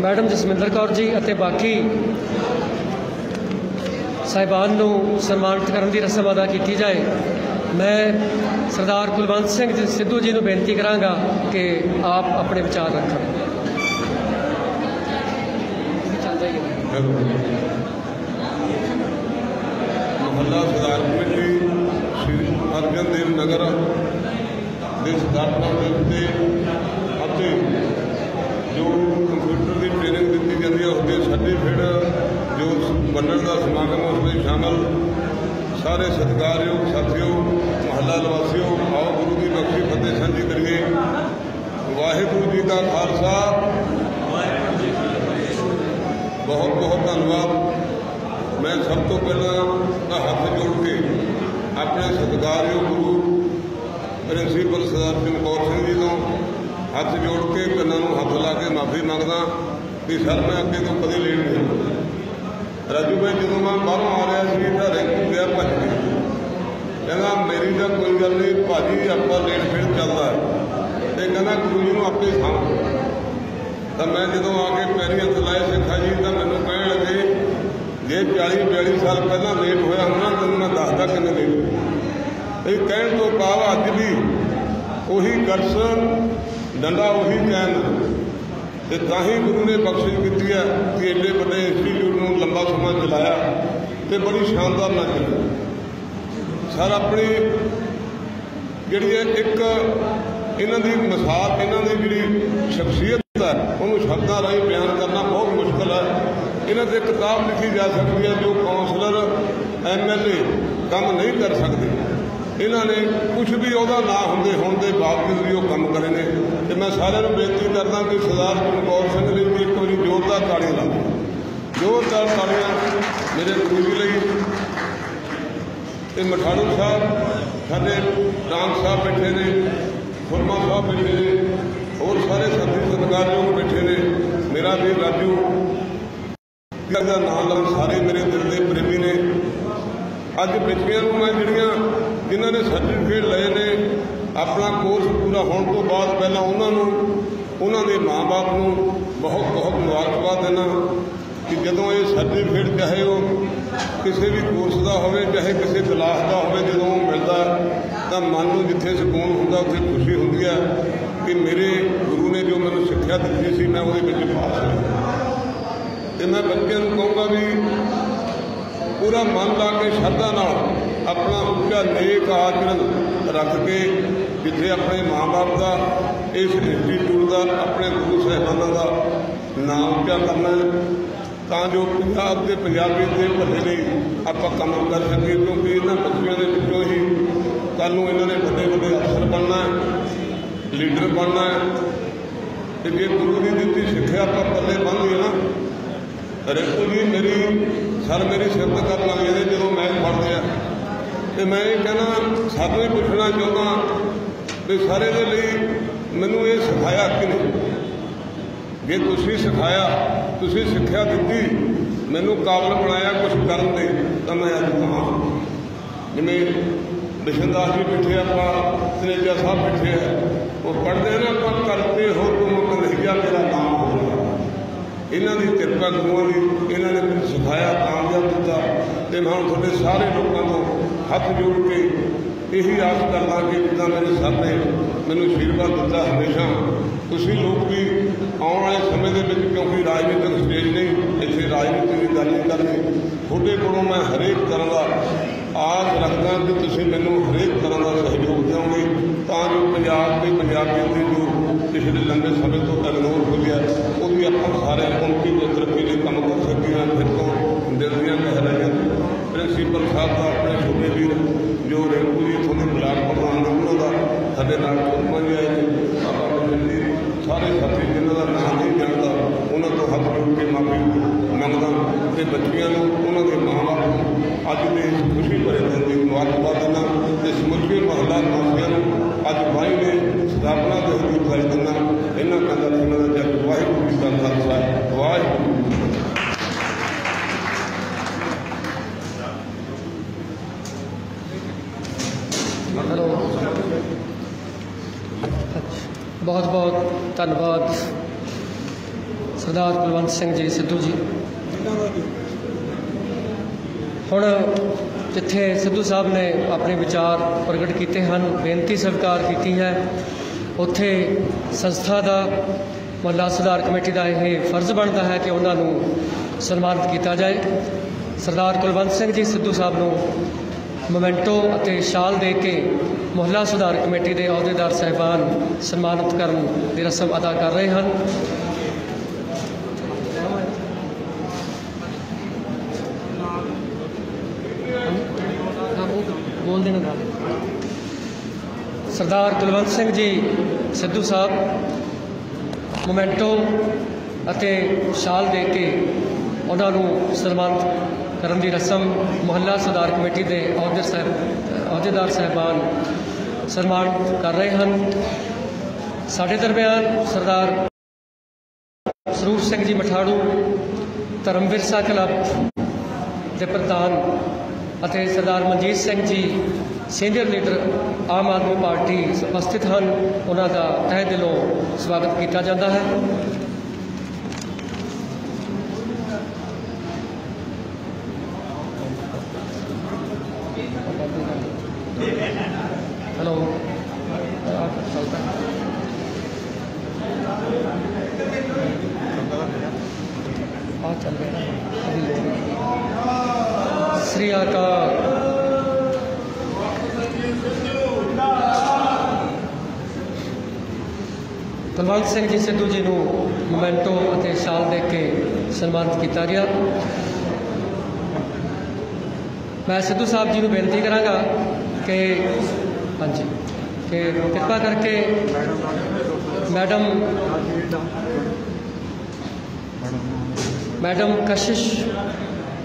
ਮੈਡਮ ਜਸਵਿੰਦਰ ਕੌਰ ਜੀ ਅਤੇ ਬਾਕੀ ਸਾਹਿਬਾਨ ਨੂੰ ਸਨਮਾਨਿਤ ਕਰਨ ਦੀ ਰਸਮ ਅਦਾ ਕੀਤੀ ਜਾਏ, ਮੈਂ ਸਰਦਾਰ ਕੁਲਵੰਤ ਸਿੰਘ ਸਿੱਧੂ ਜੀ ਨੂੰ ਬੇਨਤੀ ਕਰਾਂਗਾ ਕਿ ਆਪ ਆਪਣੇ ਵਿਚਾਰ ਰੱਖਣ। ਮੁਹੱਲਾ ਸੁਧਾਰ ਕਮੇਟੀ ਸ਼੍ਰੀ ਅਰਜਨ ਦੇਵ ਨਗਰ ਦੇ ਸਥਾਪਨਾ ਦਿਵਸ ਤੇ ਅਤੇ ਜੋ ਕੰਪਿਊਟਰ ਦੀ ਟ੍ਰੇਨਿੰਗ ਦਿੱਤੀ ਜਾਂਦੀ ਹੈ ਉਸਦੇ ਸਰਟੀਫਿਕੇਟ ਜੋ ਵੰਡਣ ਦਾ ਸਮਾਗਮ ਉਸ ਵਿੱਚ ਸ਼ਾਮਲ ਸਾਰੇ ਸਤਿਕਾਰਯੋਗ ਸਾਥੀਓ, ਮੁਹੱਲਾ ਨਿਵਾਸੀਓ, ਆਓ ਗੁਰੂ ਦੀ ਬਖਸ਼ੀ ਫਤਿਹ ਸਾਂਝੀ ਕਰੀਏ। ਵਾਹਿਗੁਰੂ ਜੀ ਦਾ ਖਾਲਸਾ, ਬਹੁਤ ਬਹੁਤ ਧੰਨਵਾਦ। ਮੈਂ ਸਭ ਤੋਂ ਪਹਿਲਾਂ ਹੱਥ ਜੋੜ ਕੇ ਆਪਣੇ ਸਤਿਕਾਰਯੋਗ ਗੁਰੂ ਪ੍ਰਿੰਸੀਪਲ ਸਰਦਾਰ ਚਮਕੌਰ ਸਿੰਘ ਜੀ ਤੋਂ ਹੱਥ ਜੋੜ ਕੇ ਕੰਨਾਂ ਨੂੰ ਹੱਥ ਲਾ ਕੇ ਮਾਫੀ ਮੰਗਦਾ ਕਿ ਸਰ ਮੈਂ ਅੱਗੇ ਤੋਂ ਕਦੇ ਲੇਟ ਨਹੀਂ। ਰਾਜੂ ਭਾਈ ਜਦੋਂ ਮੈਂ ਬਾਹਰੋਂ ਆ ਰਿਹਾ ਸੀ ਤਾਂ ਰੈਂਕੂ ਗਿਆ ਭੱਜ ਕੇ, ਕਹਿੰਦਾ ਮੇਰੀ ਤਾਂ ਕੋਈ ਗੱਲ ਨਹੀਂ ਭਾਜੀ, ਆਪਾਂ ਲੇਟ ਫੇਰ ਚੱਲਦਾ ਤੇ ਕਹਿੰਦਾ ਗੁਰੂ ਜੀ ਨੂੰ ਆਪੇ ਸਾਂਭ। ਤਾਂ ਮੈਂ ਜਦੋਂ ਆ ਕੇ ਪੈਰੀ ਹੱਥ ਲਾਏ ਸਿੱਖਾ ਜੀ ਤਾਂ ਮੈਨੂੰ ਕਹਿਣ ਲੱਗੇ ਜੇ 40-42 ਸਾਲ ਪਹਿਲਾਂ ਲੇਟ ਹੋਇਆ ਹੁੰਦਾ ਤੈਨੂੰ ਮੈਂ ਦੱਸਦਾ ਕਿੰਨੇ ਲੇਟ ਹੋਏ। ਇਹ ਕਹਿਣ ਤੋਂ ਭਾਵ ਅੱਜ ਵੀ ਉਹੀ ਗਰਸ ਡੰਡਾ ਉਹੀ ਚੈਨ ਤੇ ਤਾਂ ਹੀ ਗੁਰੂ ਨੇ ਬਖਸ਼ਿਸ਼ ਕੀਤੀ ਹੈ ਕਿ ਐਡੇ ਵੱਡੇ ਇੰਸਟੀਚਿਊਟ ਨੂੰ ਲੰਬਾ ਸਮਾਂ ਚਲਾਇਆ ਤੇ ਬੜੀ ਸ਼ਾਨਦਾਰ ਨਾਲ ਚੱਲਿਆ। ਸਰ ਆਪਣੀ ਜਿਹੜੀ ਇੱਕ ਇਹਨਾਂ ਦੀ ਮਿਸਾਲ, ਇਹਨਾਂ ਦੀ ਜਿਹੜੀ ਸ਼ਖਸੀਅਤ ਹੈ ਉਹਨੂੰ ਸ਼ਬਦਾਂ ਰਾਹੀਂ ਬਿਆਨ ਕਰਨਾ ਬਹੁਤ ਮੁਸ਼ਕਿਲ ਹੈ। ਇਹਨਾਂ ਤੇ ਕਿਤਾਬ ਲਿਖੀ ਜਾ ਸਕਦੀ ਹੈ ਜੋ ਕੌਂਸਲਰ MLA ਕੰਮ ਨਹੀਂ ਕਰ ਸਕਦੇ। ਇਹਨਾਂ ਨੇ ਕੁਝ ਵੀ ਉਹਦਾ ਨਾ ਹੁੰਦੇ ਹੋਣ ਦੇ ਬਾਵਜੂਦ ਵੀ ਉਹ ਕੰਮ ਕਰੇ ਨੇ ਤੇ ਮੈਂ ਸਾਰਿਆਂ ਨੂੰ ਬੇਨਤੀ ਕਰਦਾ ਕਿ ਸਰਦਾਰ ਚਮਕੌਰ ਸਿੰਘ ਲਈ ਵੀ ਇੱਕ ਵਾਰੀ ਜ਼ੋਰਦਾਰ ਤਾੜੀਆਂ ਲਾਓ, ਜ਼ੋਰਦਾਰ ਤਾੜੀਆਂ ਮੇਰੇ ਗੁਰੂ ਜੀ ਲਈ। ਤੇ ਮਠਾੜੂ ਸਾਹਿਬ ਸਾਡੇ ਰਾਮ ਸਾਹਿਬ ਬੈਠੇ ਨੇ, ਫੁਰਮਾ ਸਾਹਿਬ ਬੈਠੇ ਨੇ, ਹੋਰ ਸਾਰੇ ਸਾਥੀ ਸਤਿਕਾਰਯੋਗ ਬੈਠੇ ਨੇ। ਮੇਰਾ ਵੀਰ ਰਾਜੂ ਦਾ ਨਾਮ ਲਓ, ਸਾਰੇ ਮੇਰੇ ਦਿਲ ਦੇ ਪ੍ਰੇਮੀ ਨੇ। ਅੱਜ ਬੱਚਿਆਂ ਨੂੰ ਮੈਂ ਜਿਨ੍ਹਾਂ ਨੇ ਸਰਟੀਫਿਕੇਟ ਲਏ ਨੇ ਆਪਣਾ ਕੋਰਸ ਪੂਰਾ ਹੋਣ ਤੋਂ ਬਾਅਦ ਪਹਿਲਾਂ ਉਹਨਾਂ ਦੇ ਮਾਂ-ਬਾਪ ਨੂੰ ਬਹੁਤ ਬਹੁਤ ਮੁਬਾਰਕਬਾਦ ਦੇਣਾ ਕਿ ਜਦੋਂ ਇਹ ਸਰਟੀਫਿਕੇਟ ਚਾਹੇ ਉਹ ਕਿਸੇ ਵੀ ਕੋਰਸ ਦਾ ਹੋਵੇ ਚਾਹੇ ਕਿਸੇ ਕਲਾਸ ਦਾ ਹੋਵੇ, ਜਦੋਂ ਉਹ ਮਿਲਦਾ ਤਾਂ ਮਨ ਨੂੰ ਜਿੱਥੇ ਸਕੂਨ ਹੁੰਦਾ ਉੱਥੇ ਖੁਸ਼ੀ ਹੁੰਦੀ ਹੈ ਕਿ ਮੇਰੇ ਗੁਰੂ ਨੇ ਜੋ ਮੈਨੂੰ ਸਿੱਖਿਆ ਦਿੱਤੀ ਸੀ ਮੈਂ ਉਹਦੇ ਵਿੱਚ ਪਾਸ ਹੋਇਆ। ਤੇ ਮੈਂ ਬੱਚਿਆਂ ਨੂੰ ਕਹੂੰਗਾ ਵੀ ਪੂਰਾ ਮਨ ਲਾ ਕੇ ਸ਼ਰਧਾ ਨਾਲ ਆਪਣਾ ਉੱਚਾ ਨੇਕ ਆਚਰਣ ਰੱਖ ਕੇ ਜਿੱਥੇ ਆਪਣੇ ਮਾਂ-ਬਾਪ ਦਾ, ਇਸ ਇੰਸਟੀਚਿਊਟ ਦਾ, ਆਪਣੇ ਗੁਰੂ ਸਾਹਿਬਾਨਾਂ ਦਾ ਨਾਮ ਉੱਚਾ ਕਰਨਾ ਤਾਂ ਜੋ ਪੰਜਾਬ ਦੇ ਪੰਜਾਬੀ ਦੇ ਭਲੇ ਲਈ ਆਪਾਂ ਕੰਮ ਕਰ ਸਕੀਏ। ਕਿਉਂਕਿ ਇਹਨਾਂ ਬੱਚਿਆਂ ਦੇ ਵਿੱਚੋਂ ਹੀ ਕੱਲ੍ਹ ਨੂੰ ਇਹਨਾਂ ਨੇ ਵੱਡੇ ਵੱਡੇ ਅਫਸਰ ਬਣਨਾ, ਲੀਡਰ ਬਣਨਾ ਤੇ ਜੇ ਗੁਰੂ ਦੀ ਦਿੱਤੀ ਸਿੱਖਿਆ ਆਪਾਂ ਪੱਲੇ ਬੰਨ੍ਹ ਲਈਏ ਨਾ। ਰਿੰਕੂ ਜੀ ਮੇਰੀ ਸਿਫਤ ਕਰਨ ਲੱਗ ਜਾਂਦੇ ਜਦੋਂ ਮੈਂ ਪੜ੍ਹਦੇ ਆ ਤੇ ਮੈਂ ਇਹ ਕਹਿਣਾ ਸਾਨੂੰ ਹੀ ਪੁੱਛਣਾ ਚਾਹੁੰਦਾ ਵੀ ਸਾਰੇ ਦੇ ਲਈ ਮੈਨੂੰ ਇਹ ਸਿਖਾਇਆ ਕਿ ਨਹੀਂ? ਜੇ ਤੁਸੀਂ ਸਿਖਾਇਆ, ਤੁਸੀਂ ਸਿੱਖਿਆ ਦਿੱਤੀ, ਮੈਨੂੰ ਕਾਬਲ ਬਣਾਇਆ ਕੁਛ ਕਰਨ ਦੇ ਤਾਂ ਮੈਂ ਅੱਜ ਕਹਾਂ ਜਿਵੇਂ ਬਿਸ਼ਨਦਾਸ ਜੀ ਬੈਠੇ, ਆਪਾਂ ਤਨੇਜਾ ਸਾਹਿਬ ਬੈਠੇ ਆ, ਉਹ ਪੜ੍ਹਦੇ ਨਾ ਆਪਾਂ ਕਰਦੇ ਹੋ ਤੁਮ ਕਨ੍ਹਈਆ ਮੇਰਾ ਨਾਮ ਹੋ ਗਿਆ। ਇਹਨਾਂ ਦੀ ਕਿਰਪਾ ਗੁਰੂਆਂ ਦੀ, ਇਹਨਾਂ ਨੇ ਮੈਨੂੰ ਸਿਖਾਇਆ, ਕਾਮਯਾਬ ਦਿੱਤਾ ਤੇ ਮੈਂ ਹੁਣ ਤੁਹਾਡੇ ਸਾਰੇ ਲੋਕਾਂ ਤੋਂ ਹੱਥ ਜੋੜ ਕੇ यही आस करदा कि जिद्दां मेरे सर ने मैनूं आशीर्वाद दिता हमेशा तुसीं लोग भी आने वाले समय के विच, क्योंकि राजनीतिक स्टेज नहीं, इत्थे राजनीति की गल नहीं करनी, तुहाडे कोलों मैं हरेक तरह का आस रखदा कि तुसीं मैनूं हरेक तरह का सहयोग देवोगे तां जो पंजाब के पंजाबियों की जो पिछले लंबे समय तो इग्नोर हो गया उसकी आपां सारे कौमी की तरक्की लिए काम कर सकिए। फिर तो दिल दीआं गहराइयां प्रिंसीपल साहब का अपने छोटे वीर जो रेणू जी इत्थों के ब्लाक प्रधान ने उन्होंने साडे नाल कुर्बान जी आए बाबा बलजिंदर जी सारे साथी जिन्हों का नाम नहीं जानता उन्होंने तो हाथ जोड़ के माफी मंगदा ते बच्चियां नूं उन्हों के माँ बाप नूं अज दे खुशी भरे दिन की मुबारकबाद दिंदा ते समੁੱਚੇ महला निवासियों नूं अज भाई ने स्थापना दिवस की बधाई दिंदा। इन्हां कहंदा इन्हां दा जग वाहिगुरू जी का खालसा वाहिगुरू। हेलो, बहुत बहुत धन्यवाद सरदार कुलवंत सिंह जी सिद्धू जी। हुण जिथे सिद्धू साहब ने अपने विचार प्रगट किए हैं, बेनती स्वीकार की है, उत्थे संस्था का महला सुधार कमेटी का यह फर्ज बनता है कि उन्होंने सन्मानित किया जाए। सरदार कुलवंत सिंह जी सिद्धू साहब को मोमेंटो और शाल दे के मोहल्ला सुधार कमेटी के अहुदेदार साहिबान सन्मानित करने की रस्म अदा कर रहे हैं। बोल देना। सरदार कुलवंत सिंह जी सिद्धू साहब मोमेंटो और शाल दे के उन्होंने सन्मानित करने की रस्म मोहल्ला सुधार कमेटी के अहुदेदार साहिबान सन्मानित कर रहे हैं। साढ़े दरम्यान सरदार सरूप सिंह जी मठाड़ू धर्म विरसा क्लब के प्रधान और सरदार मनजीत सिंह जी सीनियर लीडर आम आदमी पार्टी उपस्थित हैं। उन्हों का तहे दिलों स्वागत किया जाता है। हेलो, चल श्री अकाल। कुलवंत सिंह जी सिद्धू जी को मोमेंटो और शाल दे के सन्मानित किया गया। मैं सिद्धू साहब जी को बेनती कराँगा कि हाँ जी कि कृपा करके मैडम कशिश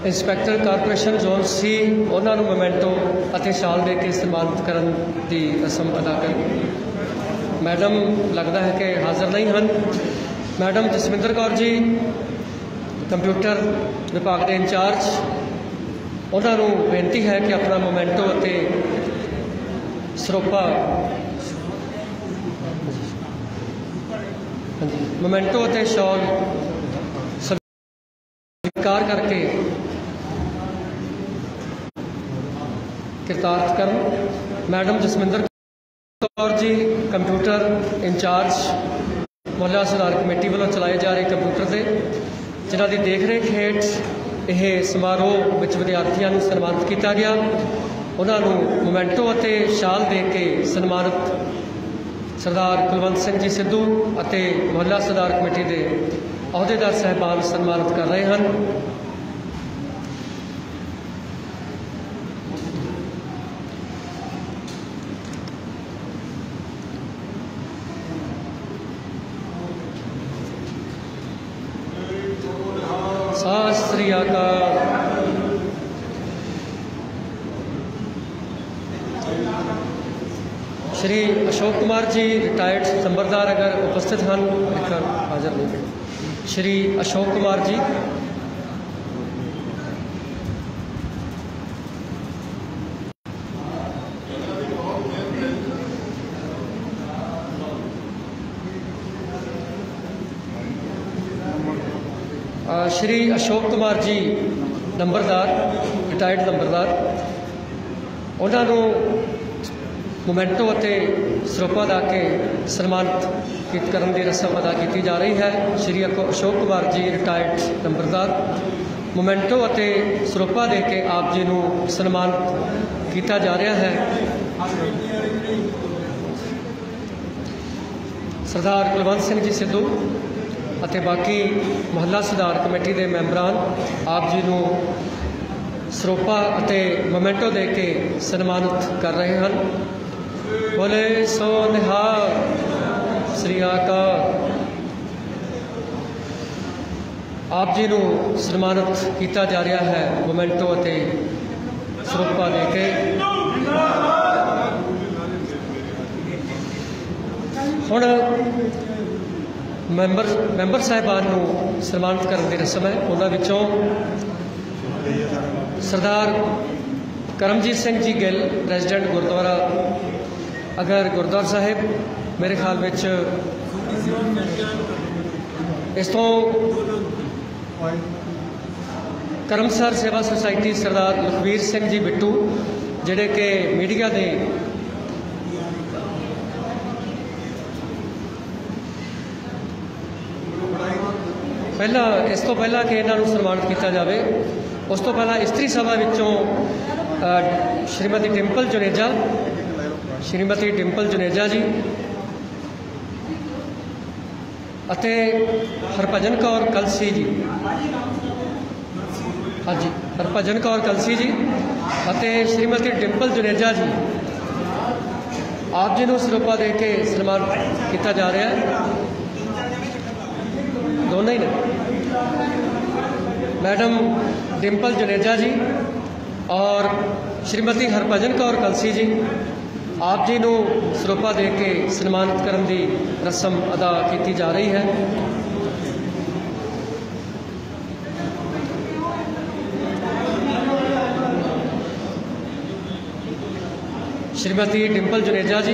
इंस्पैक्टर कारपोरेशन जोन सी उन्होंने मोमेंटो और शाल दे के सन्मानित करने की रस्म अदा कर। मैडम लगता है कि हाजिर नहीं हैं। मैडम जसविंदर कौर जी कंप्यूटर विभाग के इंचार्ज, उन्होंने बेनती है कि अपना मोमेंटो और सरोपा मोमेंटो और शॉल स्वीकार करके कृतार्थ कर। Madam Jaswinder Kaur ji computer in charge मोहल्ला सुधार कमेटी वालों चलाए जा रहे कंप्यूटर से जिन्हों की देख रेख हेठ यह समारोह में विद्यार्थियों को सन्मानित किया गया। उन्होंने मोमेंटो और शाल दे के सन्मानित सरदार कुलवंत सिंह जी सिद्धू और मोहल्ला सुधार कमेटी के अहुदेदार साहिबान सन्मानित कर रहे हैं। सत श्री अकाल। श्री अशोक कुमार जी रिटायर्ड संबरदार अगर उपस्थित हैं, हाजिर नहीं। श्री अशोक कुमार जी श्री अशोक कुमार जी नंबरदार रिटायर्ड नंबरदार, उन्होंने मोमेंटो ਅਤੇ ਸਰੋਪਾ ਲਾ ਕੇ ਸਨਮਾਨਿਤ ਕਰਨ ਦੀ ਰਸਮ ਅਦਾ ਕੀਤੀ ਜਾ ਰਹੀ ਹੈ। ਸ਼੍ਰੀ ਅਸ਼ੋਕ ਕੁਮਾਰ ਜੀ ਰਿਟਾਇਰਡ ਨੰਬਰਦਾਰ मोमेंटो ਅਤੇ ਸਰੋਪਾ ਦੇ ਕੇ ਆਪ ਜੀ ਨੂੰ ਸਨਮਾਨਿਤ ਕੀਤਾ ਜਾ ਰਿਹਾ ਹੈ। सरदार कुलवंत सिंह जी सिद्धू ਅਤੇ बाकी ਮੁਹੱਲਾ ਸੁਧਾਰ कमेटी के मैंबरान आप जी ਨੂੰ ਸਰੋਪਾ ਅਤੇ मोमेंटो दे के सन्मानित कर रहे हैं। बोले सो निहाल श्री अकाल। आप जी ਨੂੰ सन्मानित किया जा रहा है मोमेंटो ਅਤੇ ਸਰੋਪਾ दे के। ਹੁਣ ਮੈਂਬਰ ਸਾਹਿਬਾਨ ਨੂੰ ਸਨਮਾਨਿਤ ਕਰਨ ਦੀ ਰਸਮ ਹੈ। ਉਹਨਾਂ ਵਿੱਚੋਂ ਸਰਦਾਰ ਕਰਮਜੀਤ ਸਿੰਘ ਜੀ ਗਿੱਲ ਪ੍ਰੈਜ਼ੀਡੈਂਟ ਗੁਰਦੁਆਰਾ ਅਗਰ ਗੁਰਦੁਆਰਾ ਸਾਹਿਬ ਮੇਰੇ ਖਿਆਲ ਵਿੱਚ ਇਸ ਤੋਂ ਕਰਮਸਰ ਸੇਵਾ ਸੁਸਾਇਟੀ ਸਰਦਾਰ ਲਖਵੀਰ ਸਿੰਘ ਜੀ ਬਿੱਟੂ ਜਿਹੜੇ ਕਿ ਮੀਡੀਆ ਦੇ ਪਹਿਲਾਂ ਇਸ ਤੋਂ ਪਹਿਲਾਂ ਕਿ ਇਹਨਾਂ ਨੂੰ ਸਨਮਾਨਿਤ ਕੀਤਾ ਜਾਵੇ ਉਸ ਤੋਂ ਪਹਿਲਾਂ ਇਸਤਰੀ ਸਭਾ ਵਿੱਚੋਂ ਸ਼੍ਰੀਮਤੀ ਡਿੰਪਲ ਜੁਨੇਜਾ ਜੀ ਅਤੇ ਹਰਭਜਨ ਕੌਰ ਕਲਸੀ ਜੀ ਹਾਂਜੀ ਹਰਭਜਨ ਕੌਰ ਕਲਸੀ ਜੀ ਅਤੇ ਸ਼੍ਰੀਮਤੀ ਡਿੰਪਲ ਜੁਨੇਜਾ ਜੀ ਆਪ ਜੀ ਨੂੰ ਸਰੋਪਾ ਦੇ ਕੇ ਸਨਮਾਨਿਤ ਕੀਤਾ ਜਾ ਰਿਹਾ ਹੈ। दोनों ही ने मैडम डिम्पल जुनेजा जी और श्रीमती हरभजन कौर कलसी जी आप जी ਨੂੰ ਸਰੋਪਾ ਦੇ ਕੇ ਸਨਮਾਨਿਤ ਕਰਨ ਦੀ ਰਸਮ ਅਦਾ ਕੀਤੀ ਜਾ ਰਹੀ ਹੈ। श्रीमती डिम्पल जुनेजा जी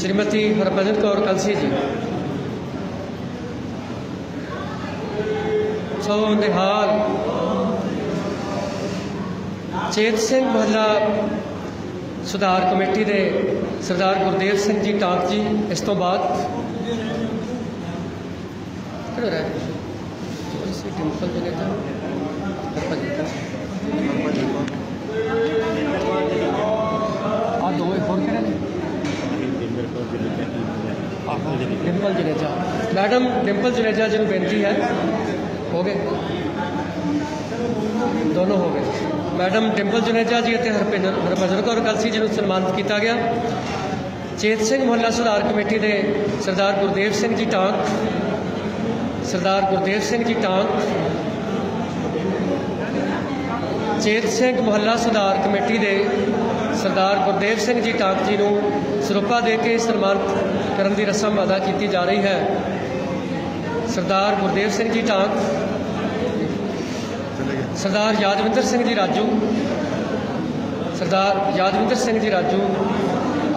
श्रीमती हरभजन कौर कलसी जी सो निहाल। चेत सिंह मोहल्ला सुधार कमेटी के सरदार गुरदेव सिंह जी टाक जी इस तो बाद डिंपल जनेजा दो होर डिंपल जनेजा मैडम डिंपल जनेजा जी बेनती है हो गए दोनों हो गए। मैडम डिंपल जुनेजा जी और हरभजन कौर कलसी जी को सन्मानित किया गया। चेत सिंह मोहल्ला सुधार कमेटी के सरदार गुरदेव सिंह जी टांक चेत सिंह मोहल्ला सुधार कमेटी के सरदार गुरदेव सिंह जी टांक जी को ਸਰੋਪਾ ਦੇ ਕੇ सन्मानित करने की रस्म अदा की जा रही है। सरदार गुरदेव सिंह जी टांक सरदार यादविंदर सिंह जी राजू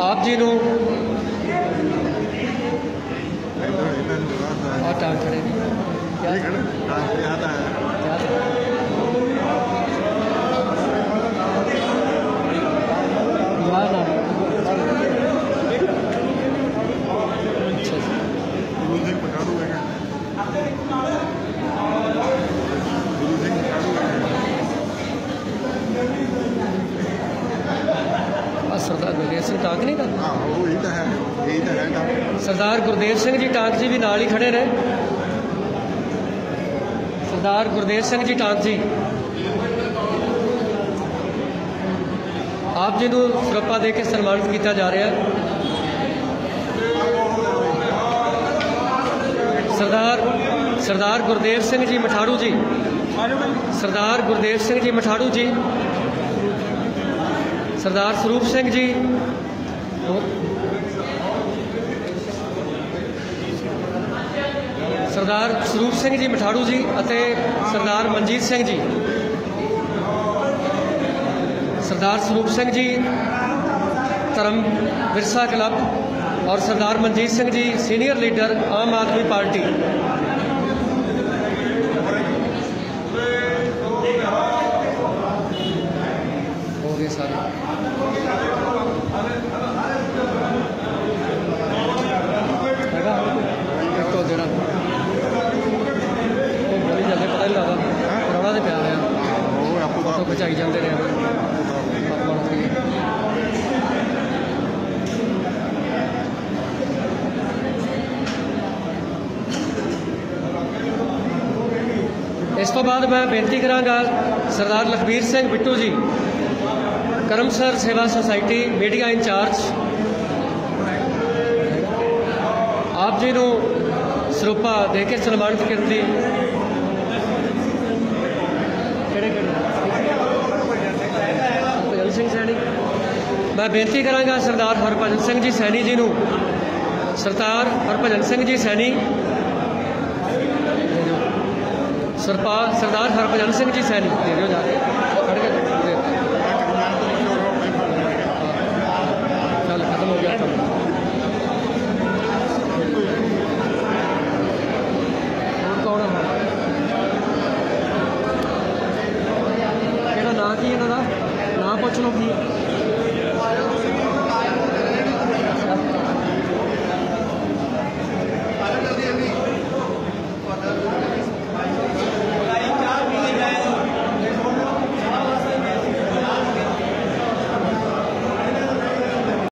आप जी ਨੂੰ टांक खड़े सरदार गुरदेव सिंह टांक नहीं था सरदार गुरदेव सिंह जी टांक जी भी नाल ही खड़े रहे। सरदार गुरदेव सिंह जी टांक जी आप जी को ਸਰੋਪਾ दे के सन्मानित किया जा रहा है। सरदार गुरदेव सिंह जी मठाड़ू जी सरदार स्वरूप सिंह जी मठाड़ू जी ਅਤੇ सरदार मनजीत सिंह जी सरदार स्वरूप सिंह जी धर्म विरसा क्लब और सरदार मनजीत सिंह जी सीनियर लीडर आम आदमी पार्टी हो गए सारे। ਪਹੁੰਚਾਈ ਜਾਂਦੇ ਨੇ। इस तो बाद मैं बेनती करांगा सरदार लखबीर सिंह बिट्टू जी करमसर सेवा सोसाइटी मीडिया इंचार्ज आप जी नूं ਸਰੂਪਾ ਦੇ ਕੇ ਸਨਮਾਨਿਤ ਕਰਨ ਦੀ ਹਰਭਜਨ ਸਿੰਘ ਸੈਣੀ मैं बेनती करांगा सरदार हरभजन सिंह जी सैनी जी नूं सरदार हरभजन सिंह जी सैनी सरदार हरभजन सिंह जी सैनी दे दिओ जाके खड़ के चल खत्म हो गया काम। कौन है किहड़ा नाम की इन्हां दा नाम पुछ लो की